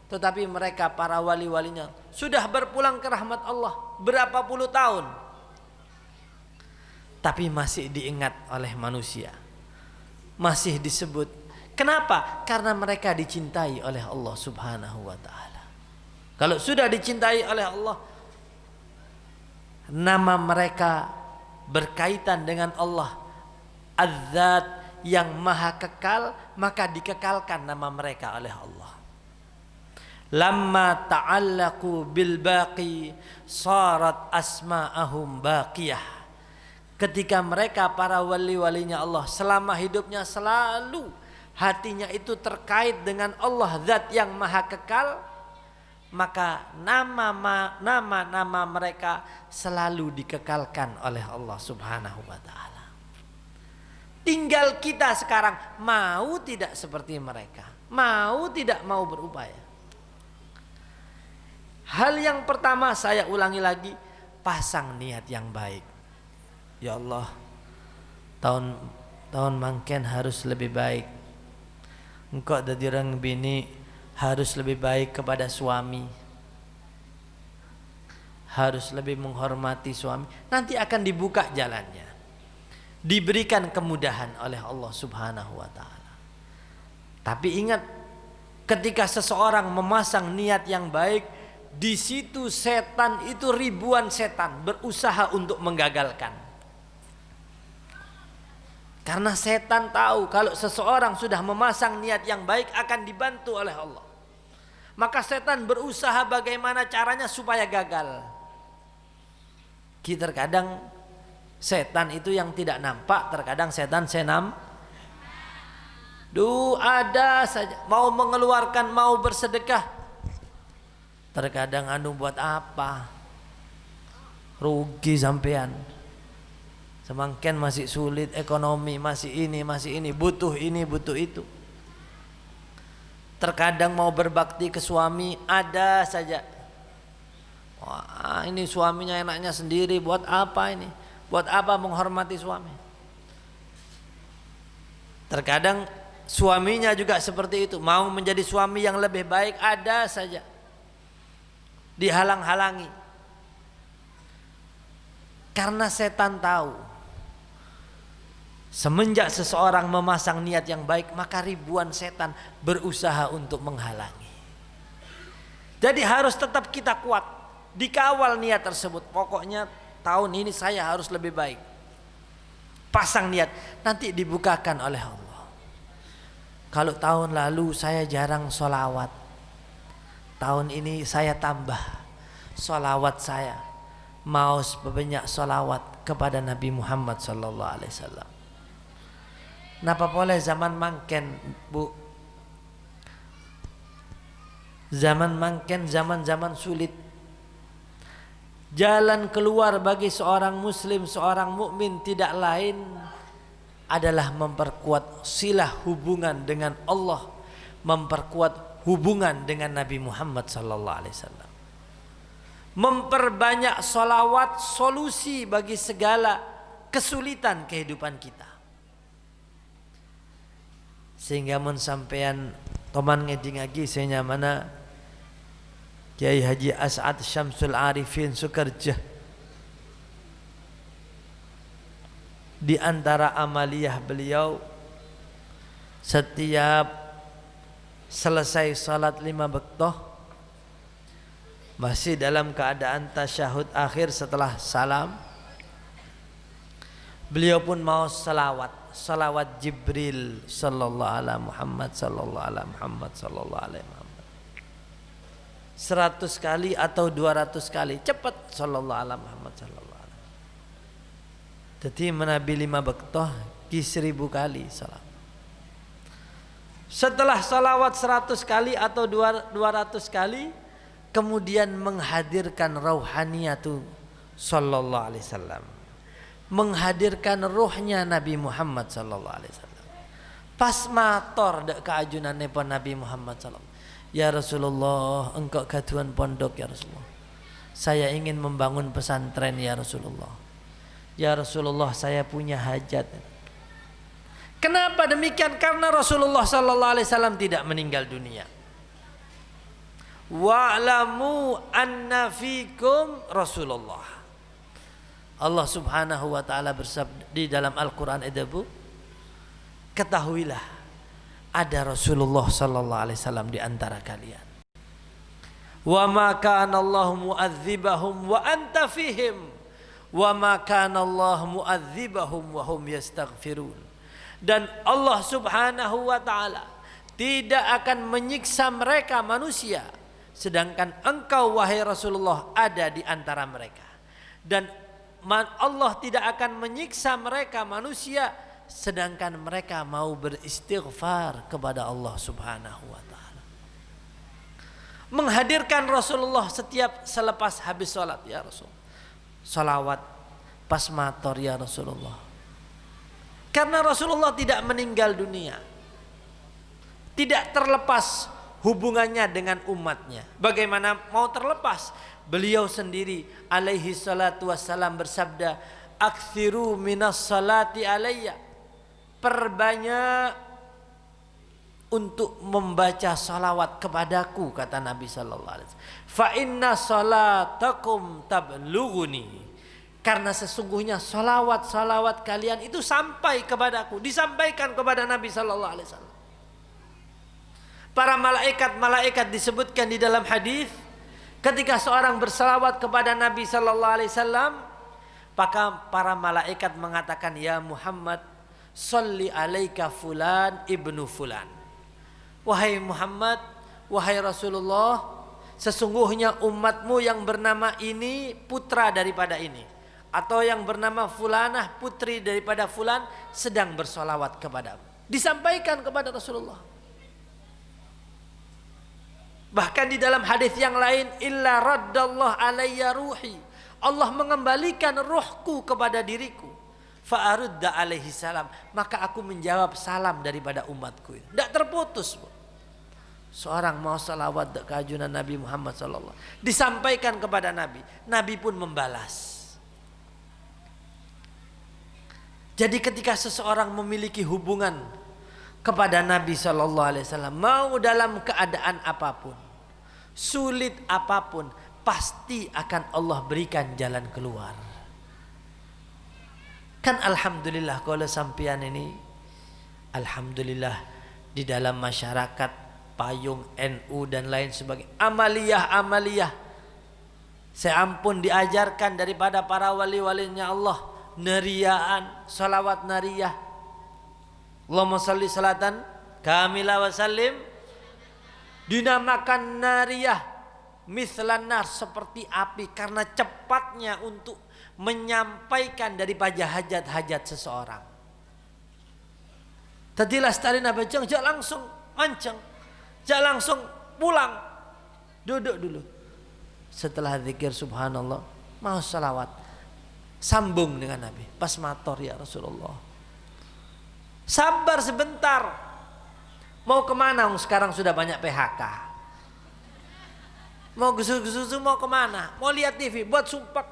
Tetapi mereka para wali-walinya sudah berpulang ke rahmat Allah berapa puluh tahun, tapi masih diingat oleh manusia, masih disebut. Kenapa? Karena mereka dicintai oleh Allah subhanahu wa ta'ala. Kalau sudah dicintai oleh Allah, nama mereka berkaitan dengan Allah, Az-Zat yang maha kekal, maka dikekalkan nama mereka oleh Allah. Lamma ta'allaqu bil baqi sarat asma'ahum baqiyah. Ketika mereka para wali-walinya Allah selama hidupnya selalu hatinya itu terkait dengan Allah Zat yang maha kekal, maka nama-nama mereka selalu dikekalkan oleh Allah subhanahu wa ta'ala. Tinggal kita sekarang mau tidak seperti mereka, mau tidak mau berupaya. Hal yang pertama saya ulangi lagi, pasang niat yang baik. Ya Allah, tahun mangken harus lebih baik. Engkau dari orang bini harus lebih baik kepada suami, harus lebih menghormati suami. Nanti akan dibuka jalannya, diberikan kemudahan oleh Allah subhanahu wa ta'ala. Tapi ingat, ketika seseorang memasang niat yang baik, di situ setan itu ribuan setan berusaha untuk menggagalkan. Karena setan tahu kalau seseorang sudah memasang niat yang baik akan dibantu oleh Allah. Maka setan berusaha bagaimana caranya supaya gagal. Terkadang setan itu yang tidak nampak, terkadang setan senam. Ada saja mau mengeluarkan, mau bersedekah. Terkadang buat apa? Rugi sampean. Semakin masih sulit ekonomi, masih ini, butuh ini, butuh itu. Terkadang mau berbakti ke suami, ada saja. Wah, ini suaminya enaknya sendiri, buat apa ini? Buat apa menghormati suami? Terkadang suaminya juga seperti itu, mau menjadi suami yang lebih baik, ada saja dihalang-halangi. Karena setan tahu Semenjak seseorang memasang niat yang baik, maka ribuan setan berusaha untuk menghalangi. Jadi harus tetap kita kuat, dikawal niat tersebut. Pokoknya tahun ini saya harus lebih baik. Pasang niat, nanti dibukakan oleh Allah. Kalau tahun lalu saya jarang sholawat, tahun ini saya tambah sholawat saya. Mau sebanyak sholawat kepada Nabi Muhammad sallallahu alaihi wasallam. Napa boleh zaman mangken, Bu? Zaman mangken, zaman-zaman sulit. Jalan keluar bagi seorang muslim, seorang mukmin tidak lain adalah memperkuat silah hubungan dengan Allah, memperkuat hubungan dengan Nabi Muhammad sallallahu alaihi wasallam. Memperbanyak sholawat, solusi bagi segala kesulitan kehidupan kita. Sehingga mun sampean toman ngeding lagi senya mana Kiai Haji As'ad Syamsul Arifin Sukarjah, di antara amaliyah beliau setiap selesai salat 5 waktu masih dalam keadaan tasyahud akhir setelah salam, beliau pun mau salawat Jibril sallallahu ala Muhammad sallallahu ala Muhammad sallallahu alaihi Muhammad 100 kali atau 200 kali, cepat sallallahu ala Muhammad sallallahu alaihi. Jadi menabi 5 waktu ki 1000 kali salam. Setelah salawat 100 kali atau 200 kali, kemudian menghadirkan rauhaniyatu sallallahu alaihi wasallam, menghadirkan ruhnya Nabi Muhammad sallallahu alaihi wasallam. Pas mator dek keajunan nepon Nabi Muhammad sallallahu. Ya Rasulullah, engkau katuan pondok ya Rasulullah. Saya ingin membangun pesantren ya Rasulullah. Ya Rasulullah, saya punya hajat. Kenapa demikian? Karena Rasulullah sallallahu alaihi wasallam tidak meninggal dunia. Wa'lamu anna fikum Rasulullah. Allah subhanahu wa ta'ala bersabda di dalam Al-Quran Edabu, ketahuilah ada Rasulullah sallallahu alaihi wasallam di antara kalian. Wa ma kana Allah mu'adzibahum wa anta fihim wa ma kana Allah mu'adzibahum wa hum yastaghfirun. Dan Allah subhanahu wa ta'ala tidak akan menyiksa mereka manusia sedangkan engkau wahai Rasulullah ada di antara mereka. Dan Allah tidak akan menyiksa mereka manusia sedangkan mereka mau beristighfar kepada Allah subhanahu wa ta'ala. Menghadirkan Rasulullah setiap selepas habis sholat ya Rasul, salawat pas mator ya Rasulullah. Karena Rasulullah tidak meninggal dunia, tidak terlepas hubungannya dengan umatnya. Bagaimana mau terlepas? Beliau sendiri alaihi salatu wassalam bersabda, aktsiru minas salati alayya, perbanyak untuk membaca salawat kepadaku, kata Nabi sallallahu alaihi wasallam. Fa inna salatakum tablughuni, karena sesungguhnya salawat kalian itu sampai kepadaku, disampaikan kepada Nabi sallallahu alaihi wasallam. Para malaikat disebutkan di dalam hadis, ketika seorang bersalawat kepada Nabi sallallahu alaihi wasallam, maka para malaikat mengatakan, ya Muhammad, sholli alaika fulan ibnu fulan. Wahai Muhammad, wahai Rasulullah, sesungguhnya umatmu yang bernama ini putra daripada ini, atau yang bernama fulanah putri daripada fulan sedang bersolawat kepadamu. Disampaikan kepada Rasulullah. Bahkan di dalam hadis yang lain, illa raddallah alayya ruhi, Allah mengembalikan ruhku kepada diriku. Fa'arudda alaihi salam, maka aku menjawab salam daripada umatku. Tidak terputus. Seorang mau salawat keajunan Nabi Muhammad sallallahu alaihi wasallam, disampaikan kepada Nabi, Nabi pun membalas. Jadi ketika seseorang memiliki hubungan kepada Nabi sallallahu alaihi wasallam, mau dalam keadaan apapun, sulit apapun, pasti akan Allah berikan jalan keluar. Kan alhamdulillah kalau sampean ini, alhamdulillah di dalam masyarakat payung NU dan lain sebagainya, amaliyah saya ampun diajarkan daripada para wali-walinya Allah, nariyaan, salawat nariyah, Allahumma salli salatan kamila wa sallim, dinamakan nariyah mislan nar, seperti api, karena cepatnya untuk menyampaikan daripada hajat-hajat seseorang. Tadi lestari nabajang, jak langsung mancang, jak langsung pulang, duduk dulu. Setelah zikir subhanallah, mau salawat, sambung dengan Nabi. Pas mator ya Rasulullah, sabar sebentar. Mau kemana? Sekarang sudah banyak PHK. Mau gesu-gesu mau kemana? Mau lihat TV, buat sumpah.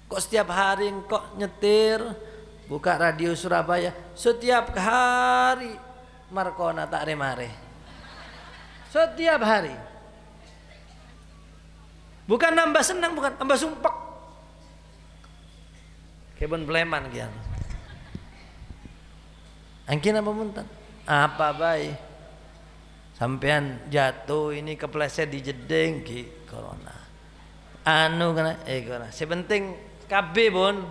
Kok setiap hari kok nyetir, buka radio Surabaya, setiap hari Markona tak remare, setiap hari. Bukan nambah senang, bukan nambah sumpah. Kebun Bleman kian. Angkin apa muntan? Apa baik? Sampean jatuh ini kepleset di jedeng ki corona. Anu kena corona. Sepenting KB pun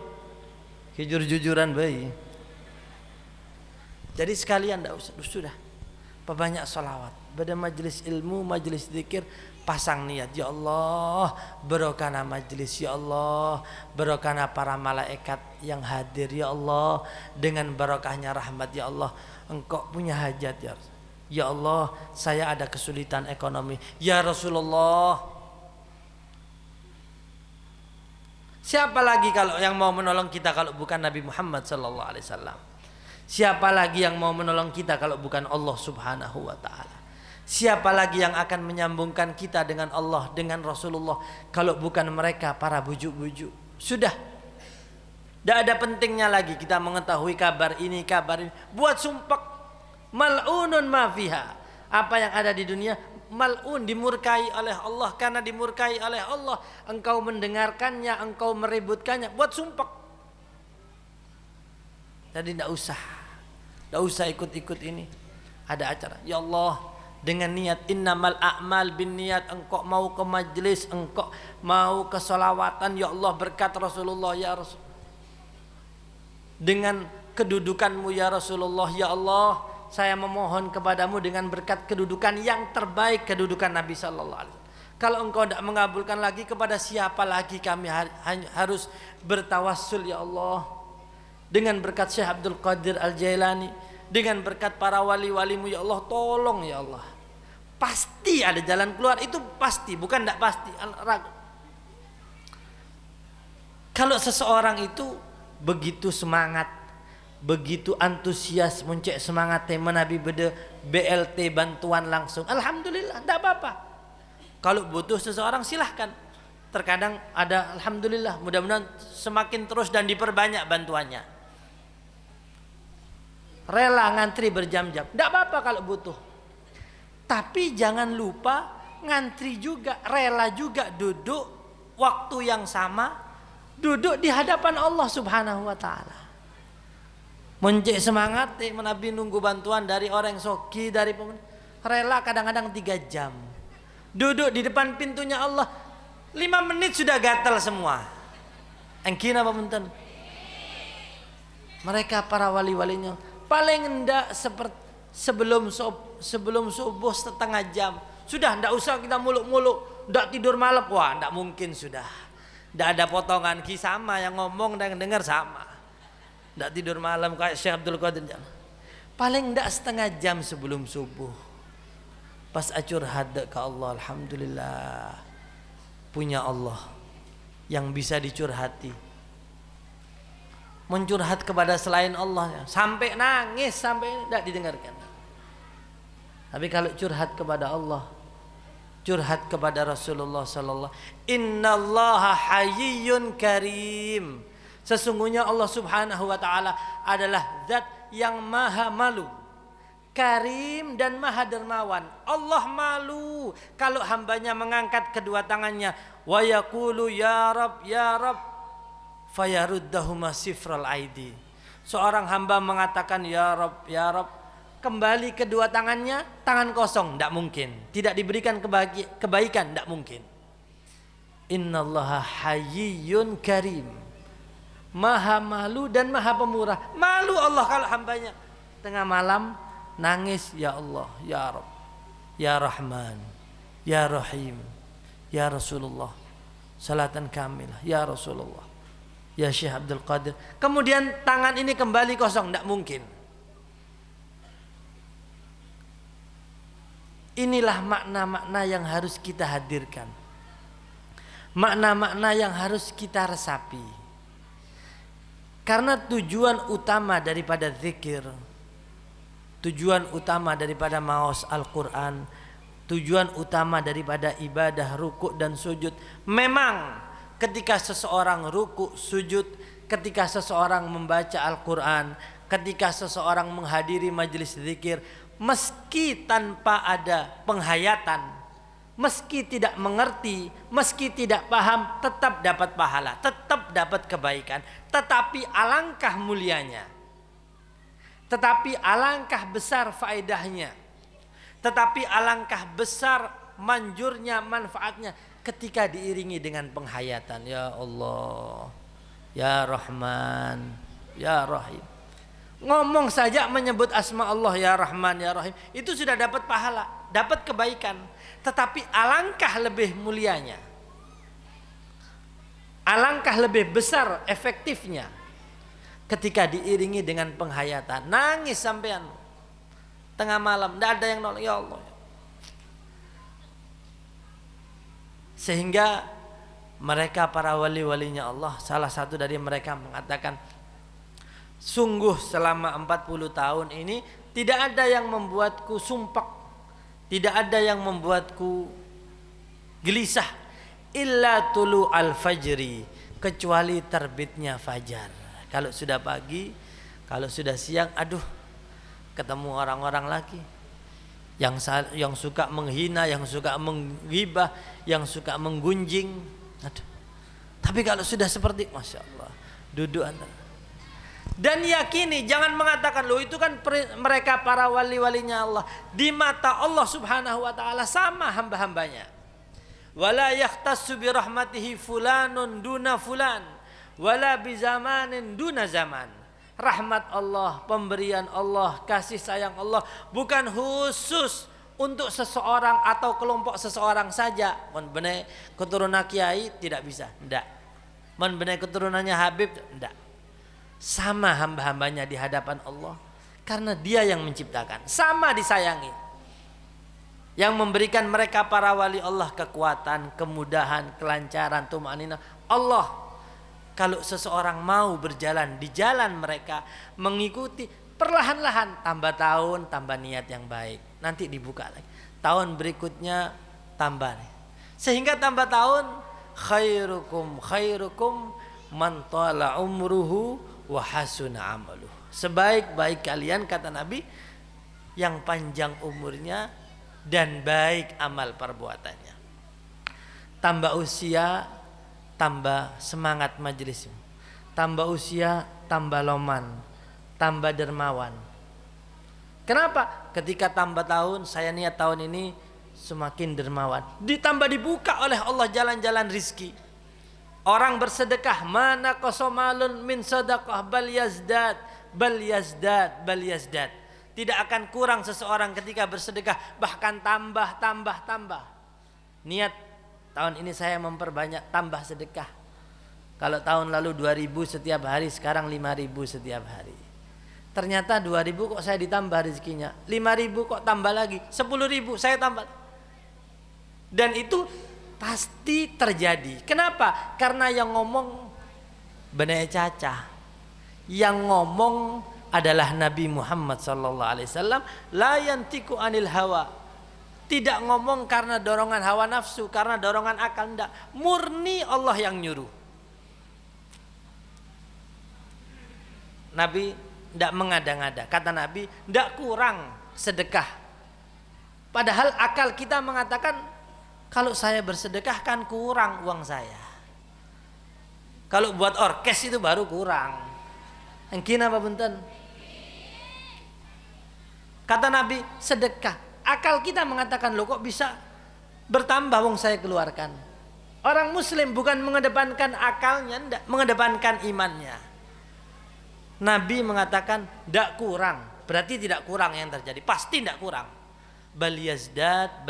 jujur-jujuran bayi. Jadi sekalian tidak usah, sudah perbanyak salawat. Pada majelis ilmu, majelis zikir, pasang niat, ya Allah barokahna majelis, ya Allah barokahna para malaikat yang hadir, ya Allah dengan barokahnya rahmat, ya Allah engkau punya hajat, ya Allah saya ada kesulitan ekonomi, ya Rasulullah. Siapa lagi kalau yang mau menolong kita kalau bukan Nabi Muhammad sallallahu alaihi wasallam? Siapa lagi yang mau menolong kita kalau bukan Allah Subhanahu wa taala? Siapa lagi yang akan menyambungkan kita dengan Allah, dengan Rasulullah kalau bukan mereka para bujuk-bujuk? Sudah. Tidak ada pentingnya lagi kita mengetahui kabar ini, kabar ini. Buat sumpah. Mal'unun ma fiha. Apa yang ada di dunia mal'un, dimurkai oleh Allah. Karena dimurkai oleh Allah, engkau mendengarkannya, engkau meributkannya. Buat sumpah. Jadi tidak usah ikut-ikut ini. Ada acara, ya Allah dengan niat innamal a'mal bin niat, engkau mau ke majlis, engkau mau ke salawatan, ya Allah berkat Rasulullah, ya Rasul, dengan kedudukanmu ya Rasulullah, ya Allah saya memohon kepadamu dengan berkat kedudukan yang terbaik, kedudukan Nabi sallallahu alaihi wasallam. Kalau engkau tidak mengabulkan lagi, kepada siapa lagi kami harus bertawassul, ya Allah, dengan berkat Syekh Abdul Qadir Al-Jailani, dengan berkat para wali-walimu, ya Allah tolong, ya Allah. Pasti ada jalan keluar, itu pasti, bukan tidak pasti. Kalau seseorang itu begitu semangat, begitu antusias, muncul semangat menabi beda BLT bantuan langsung, alhamdulillah, tidak apa-apa. Kalau butuh seseorang silahkan. Terkadang ada, alhamdulillah, mudah-mudahan semakin terus dan diperbanyak bantuannya. Rela ngantri berjam-jam, tidak apa-apa kalau butuh. Tapi jangan lupa ngantri juga, rela juga duduk waktu yang sama, duduk di hadapan Allah Subhanahu wa taala. Mencek semangat menabi nunggu bantuan dari orang soki, dari pemerintah, rela kadang-kadang 3 jam. Duduk di depan pintunya Allah 5 menit sudah gatal semua. Engkin apa punten? Mereka para wali-walinya paling enggak seperti sebelum subuh setengah jam. Sudah enggak usah kita muluk-muluk, enggak tidur malam. Wah, enggak mungkin sudah. Enggak ada potongan sama yang ngomong dan yang dengar sama. Enggak tidur malam kayak Syekh Abdul Qadir. Paling enggak setengah jam sebelum subuh. Pas acur hadap ke Allah, alhamdulillah. Punya Allah yang bisa dicurhati. Mencurhat kepada selain Allah sampai nangis, sampai tidak didengarkan. Tapi kalau curhat kepada Allah, curhat kepada Rasulullah sallallahu, innallaha hayyun karim. Sesungguhnya Allah Subhanahu wa taala adalah zat yang maha malu, karim dan maha dermawan. Allah malu kalau hambanya mengangkat kedua tangannya, wa yaqulu ya Rabb, ya Rabb. fayaruddahuma sifral aidi. Seorang hamba mengatakan ya Rabb, ya Rabb, kembali kedua tangannya tangan kosong, tidak mungkin. Tidak diberikan kebaikan, tidak mungkin. Innallaha hayyun karim, maha malu dan maha pemurah. Malu Allah kalau hambanya tengah malam nangis, ya Allah, ya Rabb, ya Rahman, ya Rahim, ya Rasulullah, salatan kamilah, ya Rasulullah, ya Syekh Abdul Qadir. Kemudian tangan ini kembali kosong, tidak mungkin. Inilah makna-makna yang harus kita hadirkan, makna-makna yang harus kita resapi. Karena tujuan utama daripada zikir, tujuan utama daripada maos Al-Quran, tujuan utama daripada ibadah rukuk dan sujud, memang ketika seseorang rukuk sujud, ketika seseorang membaca Al-Quran, ketika seseorang menghadiri majelis zikir, meski tanpa ada penghayatan, meski tidak mengerti, meski tidak paham, tetap dapat pahala, tetap dapat kebaikan. Tetapi alangkah mulianya, tetapi alangkah besar faedahnya, tetapi alangkah besar manjurnya, manfaatnya ketika diiringi dengan penghayatan. Ya Allah, ya Rahman, ya Rahim. Ngomong saja menyebut asma Allah, ya Rahman, ya Rahim, itu sudah dapat pahala, dapat kebaikan. Tetapi alangkah lebih mulianya, alangkah lebih besar efektifnya ketika diiringi dengan penghayatan. Nangis sampean tengah malam, tidak ada yang nolong, ya Allah. Sehingga mereka para wali-walinya Allah, salah satu dari mereka mengatakan, sungguh selama 40 tahun ini tidak ada yang membuatku sumpek, tidak ada yang membuatku gelisah, illa tulu al-fajri, kecuali terbitnya fajar. Kalau sudah pagi, kalau sudah siang, aduh, ketemu orang-orang lagi yang suka menghina, yang suka menghibah, yang suka menggunjing. Aduh. Tapi kalau sudah seperti, masya Allah, duduk antara. Dan yakini, jangan mengatakan loh itu kan mereka para wali-walinya Allah. Di mata Allah subhanahu wa ta'ala sama hamba-hambanya. Wala yakhtassu bi rahmatihi fulanun duna fulan, wala bi zamanin duna zaman. Rahmat Allah, pemberian Allah, kasih sayang Allah bukan khusus untuk seseorang atau kelompok seseorang saja. Mon benar keturunan kiai tidak bisa, tidak. Mon benar keturunannya Habib, tidak. Sama hamba-hambanya di hadapan Allah, karena Dia yang menciptakan, sama disayangi. Yang memberikan mereka para wali Allah kekuatan, kemudahan, kelancaran, tumanina Allah. Kalau seseorang mau berjalan di jalan mereka, mengikuti perlahan-lahan, tambah tahun, tambah niat yang baik, nanti dibuka lagi. Tahun berikutnya tambah, sehingga tambah tahun, khairukum khairukum man tala umruhu wa hasuna amaluh. Sebaik-baik kalian, kata Nabi, yang panjang umurnya dan baik amal perbuatannya. Tambah usia, tambah semangat majelismu. Tambah usia, tambah loman, tambah dermawan. Kenapa? Ketika tambah tahun, saya niat tahun ini semakin dermawan. Ditambah dibuka oleh Allah jalan-jalan rizki. Orang bersedekah, mana kosomalun min sedekah bal yazdad, bal yazdad, bal yazdad. Tidak akan kurang seseorang ketika bersedekah, bahkan tambah. Niat tahun ini saya memperbanyak, tambah sedekah. Kalau tahun lalu 2.000 setiap hari, sekarang 5.000 setiap hari. Ternyata 2.000 kok saya ditambah rezekinya, 5.000 kok tambah lagi, 10.000 saya tambah. Dan itu pasti terjadi. Kenapa? Karena yang ngomong benar caca. Yang ngomong adalah Nabi Muhammad sallallahu alaihi wasallam, la yantiku anil hawa. Tidak ngomong karena dorongan hawa nafsu, karena dorongan akal, enggak. Murni Allah yang nyuruh. Nabi tidak mengada-ngada. Kata Nabi, tidak kurang sedekah. Padahal akal kita mengatakan, kalau saya bersedekah kan kurang uang saya. Kalau buat orkes itu baru kurang. Engkin apa punten? Kata Nabi, sedekah. Akal kita mengatakan, loh kok bisa bertambah wong saya keluarkan. Orang muslim bukan mengedepankan akalnya, enggak, mengedepankan imannya. Nabi mengatakan tidak kurang, berarti tidak kurang yang terjadi, pasti tidak kurang. Bal yazdad,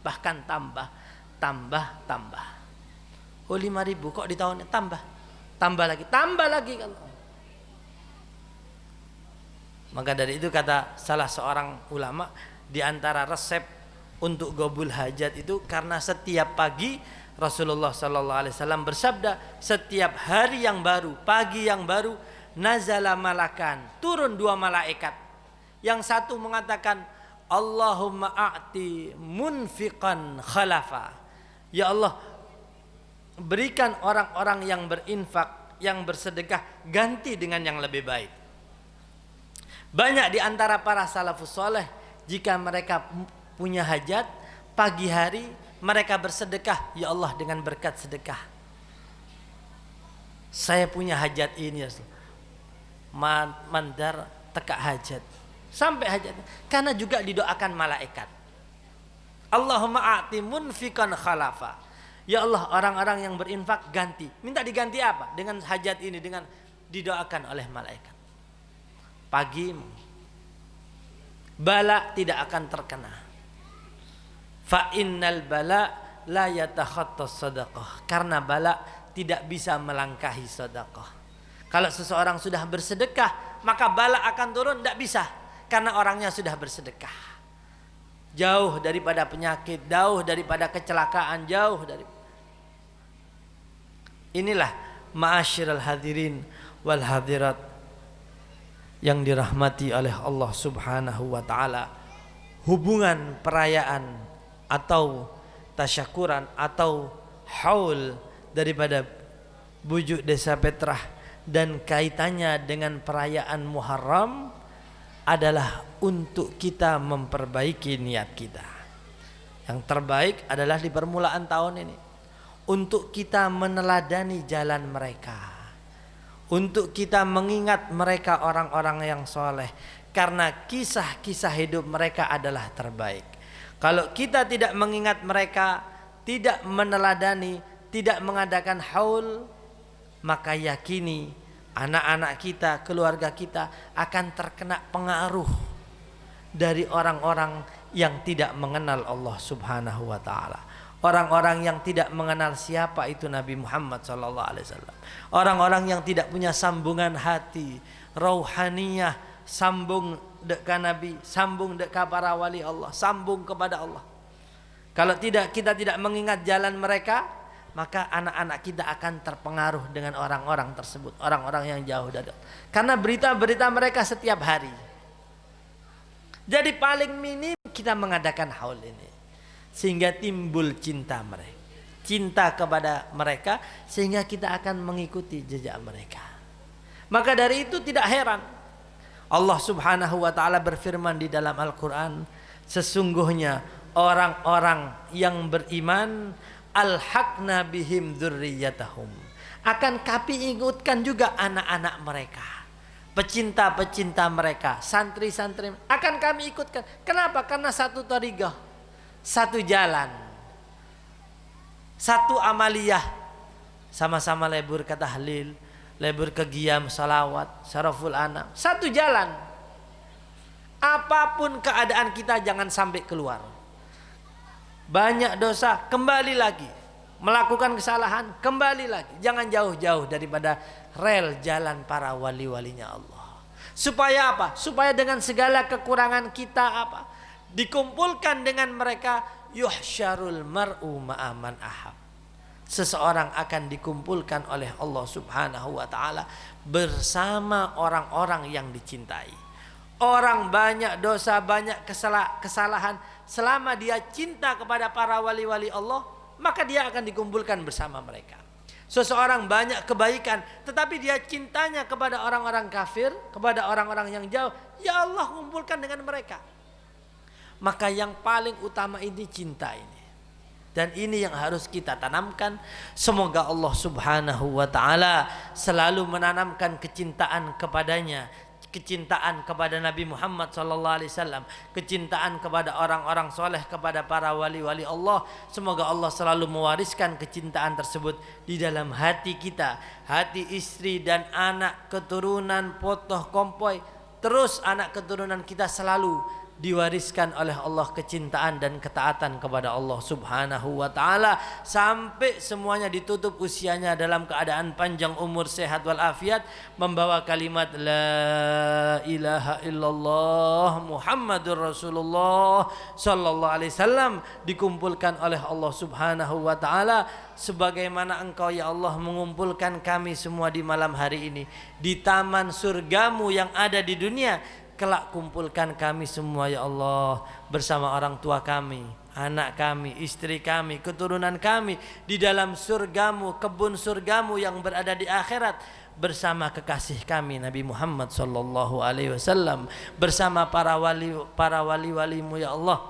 bahkan tambah. Oh 5.000 kok di tahunnya tambah lagi kalau. Maka dari itu kata salah seorang ulama, di antara resep untuk gobul hajat itu karena setiap pagi Rasulullah sallallahu alaihi wasallam bersabda, setiap hari yang baru, pagi yang baru, nazala malakan, turun 2 malaikat. Yang satu mengatakan, Allahumma a'ti munfiqan khalafa. Ya Allah, berikan orang-orang yang berinfak, yang bersedekah, ganti dengan yang lebih baik. Banyak di antara para salafus soleh, jika mereka punya hajat, pagi hari mereka bersedekah, ya Allah dengan berkat sedekah. Saya punya hajat ini ya mandar teka hajat. Sampai hajat. Karena juga didoakan malaikat. Allahumma a'ti munfiqan khalafa. Ya Allah, orang-orang yang berinfak ganti. Minta diganti apa? Dengan hajat ini, dengan didoakan oleh malaikat. Pagi bala tidak akan terkena. Fa innal bala la yatakhattas sadaqah. Karena bala tidak bisa melangkahi sedekah. Kalau seseorang sudah bersedekah, maka bala akan turun, tidak bisa. Karena orangnya sudah bersedekah. Jauh daripada penyakit, jauh daripada kecelakaan, jauh dari. Inilah ma'asyiral hadirin wal hadirat yang dirahmati oleh Allah Subhanahu wa taala. Hubungan perayaan atau tasyakuran atau haul daripada bujuk Desa Petrah dan kaitannya dengan perayaan Muharram adalah untuk kita memperbaiki niat kita. Yang terbaik adalah di permulaan tahun ini, untuk kita meneladani jalan mereka, untuk kita mengingat mereka orang-orang yang soleh, karena kisah-kisah hidup mereka adalah terbaik. Kalau kita tidak mengingat mereka, tidak meneladani, tidak mengadakan haul, maka yakini anak-anak kita, keluarga kita akan terkena pengaruh dari orang-orang yang tidak mengenal Allah Subhanahu wa taala. Orang-orang yang tidak mengenal siapa itu Nabi Muhammad sallallahu alaihi wasallam. Orang-orang yang tidak punya sambungan hati, rauhaniyah, sambung dekat Nabi, sambung dekat para wali Allah, sambung kepada Allah. Kalau tidak, kita tidak mengingat jalan mereka, maka anak-anak kita akan terpengaruh dengan orang-orang tersebut, orang-orang yang jauh dari Allah. Karena berita-berita mereka setiap hari. Jadi paling minim kita mengadakan haul ini, sehingga timbul cinta mereka, cinta kepada mereka, sehingga kita akan mengikuti jejak mereka. Maka dari itu tidak heran Allah Subhanahu wa taala berfirman di dalam Al-Qur'an, sesungguhnya orang-orang yang beriman alhaqna bihim dzurriyyatahum, akan kami ikutkan juga anak-anak mereka, pecinta-pecinta mereka, santri-santri akan kami ikutkan. Kenapa? Karena satu thariqah, satu jalan, satu amaliyah, sama-sama lebur ke tahlil, lebur ke qiyam salawat, syaraful anam, satu jalan. Apapun keadaan kita jangan sampai keluar. Banyak dosa, kembali lagi. Melakukan kesalahan, kembali lagi. Jangan jauh-jauh daripada rel jalan para wali-walinya Allah. Supaya apa? Supaya dengan segala kekurangan kita apa? Dikumpulkan dengan mereka. Yuhsyarul mar'u ma'aman ahab. Seseorang akan dikumpulkan oleh Allah Subhanahu wa ta'ala bersama orang-orang yang dicintai. Orang banyak dosa, banyak kesalahan, selama dia cinta kepada para wali-wali Allah, maka dia akan dikumpulkan bersama mereka. Seseorang banyak kebaikan, tetapi dia cintanya kepada orang-orang kafir, kepada orang-orang yang jauh, ya Allah kumpulkan dengan mereka. Maka yang paling utama ini cinta ini. Dan ini yang harus kita tanamkan. Semoga Allah Subhanahu wa ta'ala selalu menanamkan kecintaan kepadanya, kecintaan kepada Nabi Muhammad sallallahu alaihi wasallam, kecintaan kepada orang-orang soleh, kepada para wali-wali Allah. Semoga Allah selalu mewariskan kecintaan tersebut di dalam hati kita, hati istri dan anak keturunan potoh kompoi. Terus anak keturunan kita selalu diwariskan oleh Allah kecintaan dan ketaatan kepada Allah Subhanahu wa ta'ala, sampai semuanya ditutup usianya dalam keadaan panjang umur, sehat walafiat, membawa kalimat la ilaha illallah Muhammadur Rasulullah sallallahu alaihi wasallam, dikumpulkan oleh Allah Subhanahu wa ta'ala. Sebagaimana Engkau ya Allah mengumpulkan kami semua di malam hari ini di taman surgamu yang ada di dunia, kelak kumpulkan kami semua ya Allah bersama orang tua kami, anak kami, istri kami, keturunan kami di dalam surgamu, kebun surgamu yang berada di akhirat, bersama kekasih kami Nabi Muhammad sallallahu alaihi wasallam, bersama para wali-walimu ya Allah.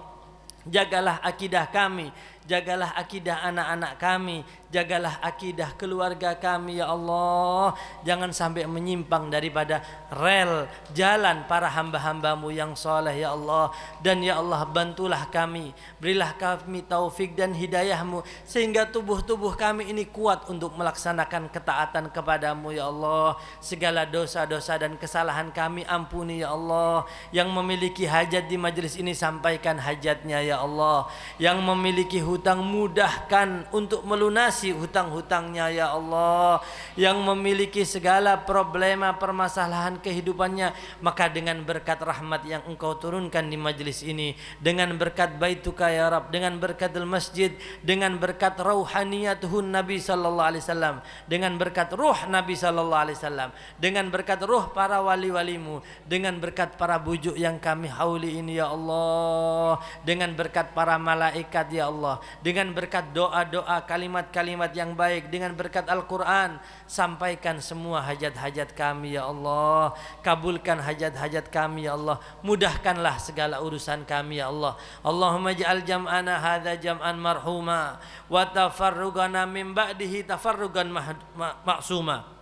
Jagalah akidah kami, jagalah akidah anak-anak kami, jagalah akidah keluarga kami ya Allah. Jangan sampai menyimpang daripada rel jalan para hamba-hambamu yang soleh ya Allah. Dan ya Allah, bantulah kami, berilah kami taufik dan hidayahmu, sehingga tubuh-tubuh kami ini kuat untuk melaksanakan ketaatan kepadamu ya Allah. Segala dosa-dosa dan kesalahan kami ampuni ya Allah. Yang memiliki hajat di majelis ini sampaikan hajatnya ya Allah. Yang memiliki hutang mudahkan untuk melunasi hutang-hutangnya ya Allah. Yang memiliki segala problema permasalahan kehidupannya, maka dengan berkat rahmat yang Engkau turunkan di majelis ini, dengan berkat baituka ya Rabb, dengan berkat masjid, dengan berkat rauhaniyatuhun Nabi sallallahu alaihi wasallam, dengan berkat ruh Nabi sallallahu alaihi wasallam, dengan berkat ruh para wali-walimu, dengan berkat para bujuk yang kami hauli ini ya Allah, dengan berkat para malaikat ya Allah, dengan berkat doa-doa, kalimat-kalimat yang baik, dengan berkat Al-Quran, sampaikan semua hajat-hajat kami ya Allah. Kabulkan hajat-hajat kami ya Allah. Mudahkanlah segala urusan kami ya Allah. Allahumma ja'al jam'ana hadha jam'an marhuma wa tafarrugana min ba'dihi tafarrugan ma'suma.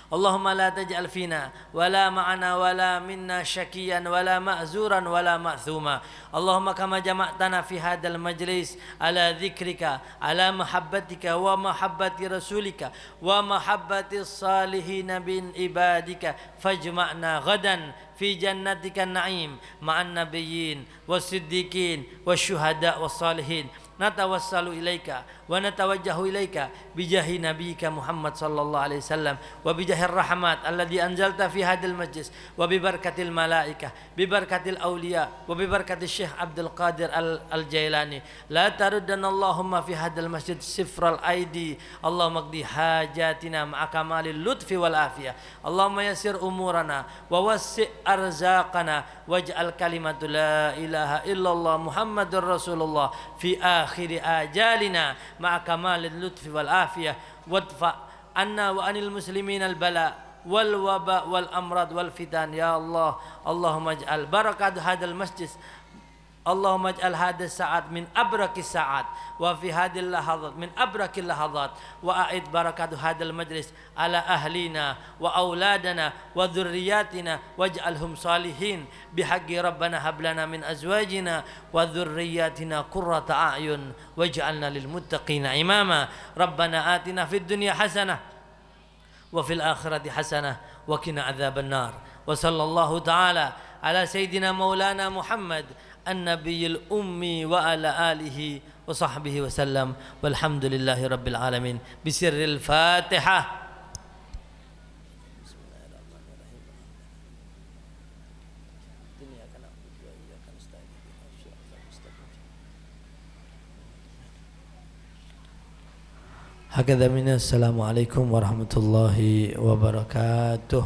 Allahumma la taj'al fina wala ma'ana wala minna syakiyan wala ma'zuran wala ma'thuma. Allahumma kama jama'tana fi hadal majlis ala dhikrika, ala mahabbatika wa mahabbati rasulika wa mahabbati salihin bin ibadika, fajma'na ghadan fi jannatika na'im ma'an nabiyyin was-siddiqin wasyuhada was-salihin. Natawassalu ilaika wa natawajjahu ilaika bijahi nabiyika Muhammad sallallahu alaihi wasallam wa bijahir rahmat alladhi anzalta fi hadil majlis wa bibarakatil malaikah bibarakatil awliya wa bibarakatil Syekh Abdul Qadir al-Jailani. La taruddanna Allahumma fi hadal masjid sifral aidi. Allahumma qdi hajatina ma'a kamalil lutfi wal afiyah. Allahumma yassir umurana wa wassi' arzaqana waj'al kalimatu la ilaha illallah Muhammadur Rasulullah fi akhir ajalina ma'a kamalil lutfi wal afiyah wadfa anna wa anil muslimin al bala wal waba wal amrad wal fitan ya Allah. Allahumma ij'al barakat hadal masjid, Allahumma ij'al hadha sa'at min abrakis sa'at wa fi hadhil lahadhat min abrakil lahadhat wa a'id barakatu hadal majlis ala ahlina wa auladana wa dhurriyyatina waj'alhum salihin bihaqqi rabbana hablana min azwajina wa dhurriyyatina qurrata a'yun waj'alna lil muttaqina imama. Rabbana atina fid dunya hasanah wa fil akhirati hasanah wa qina adzaban nar. Wa sallallahu ta'ala ala sayyidina maulana Muhammad النبي الأمي وعلى آله وصحبه وسلم والحمد لله رب العالمين بسر الفاتحة. هكذا من السلام عليكم ورحمة الله وبركاته.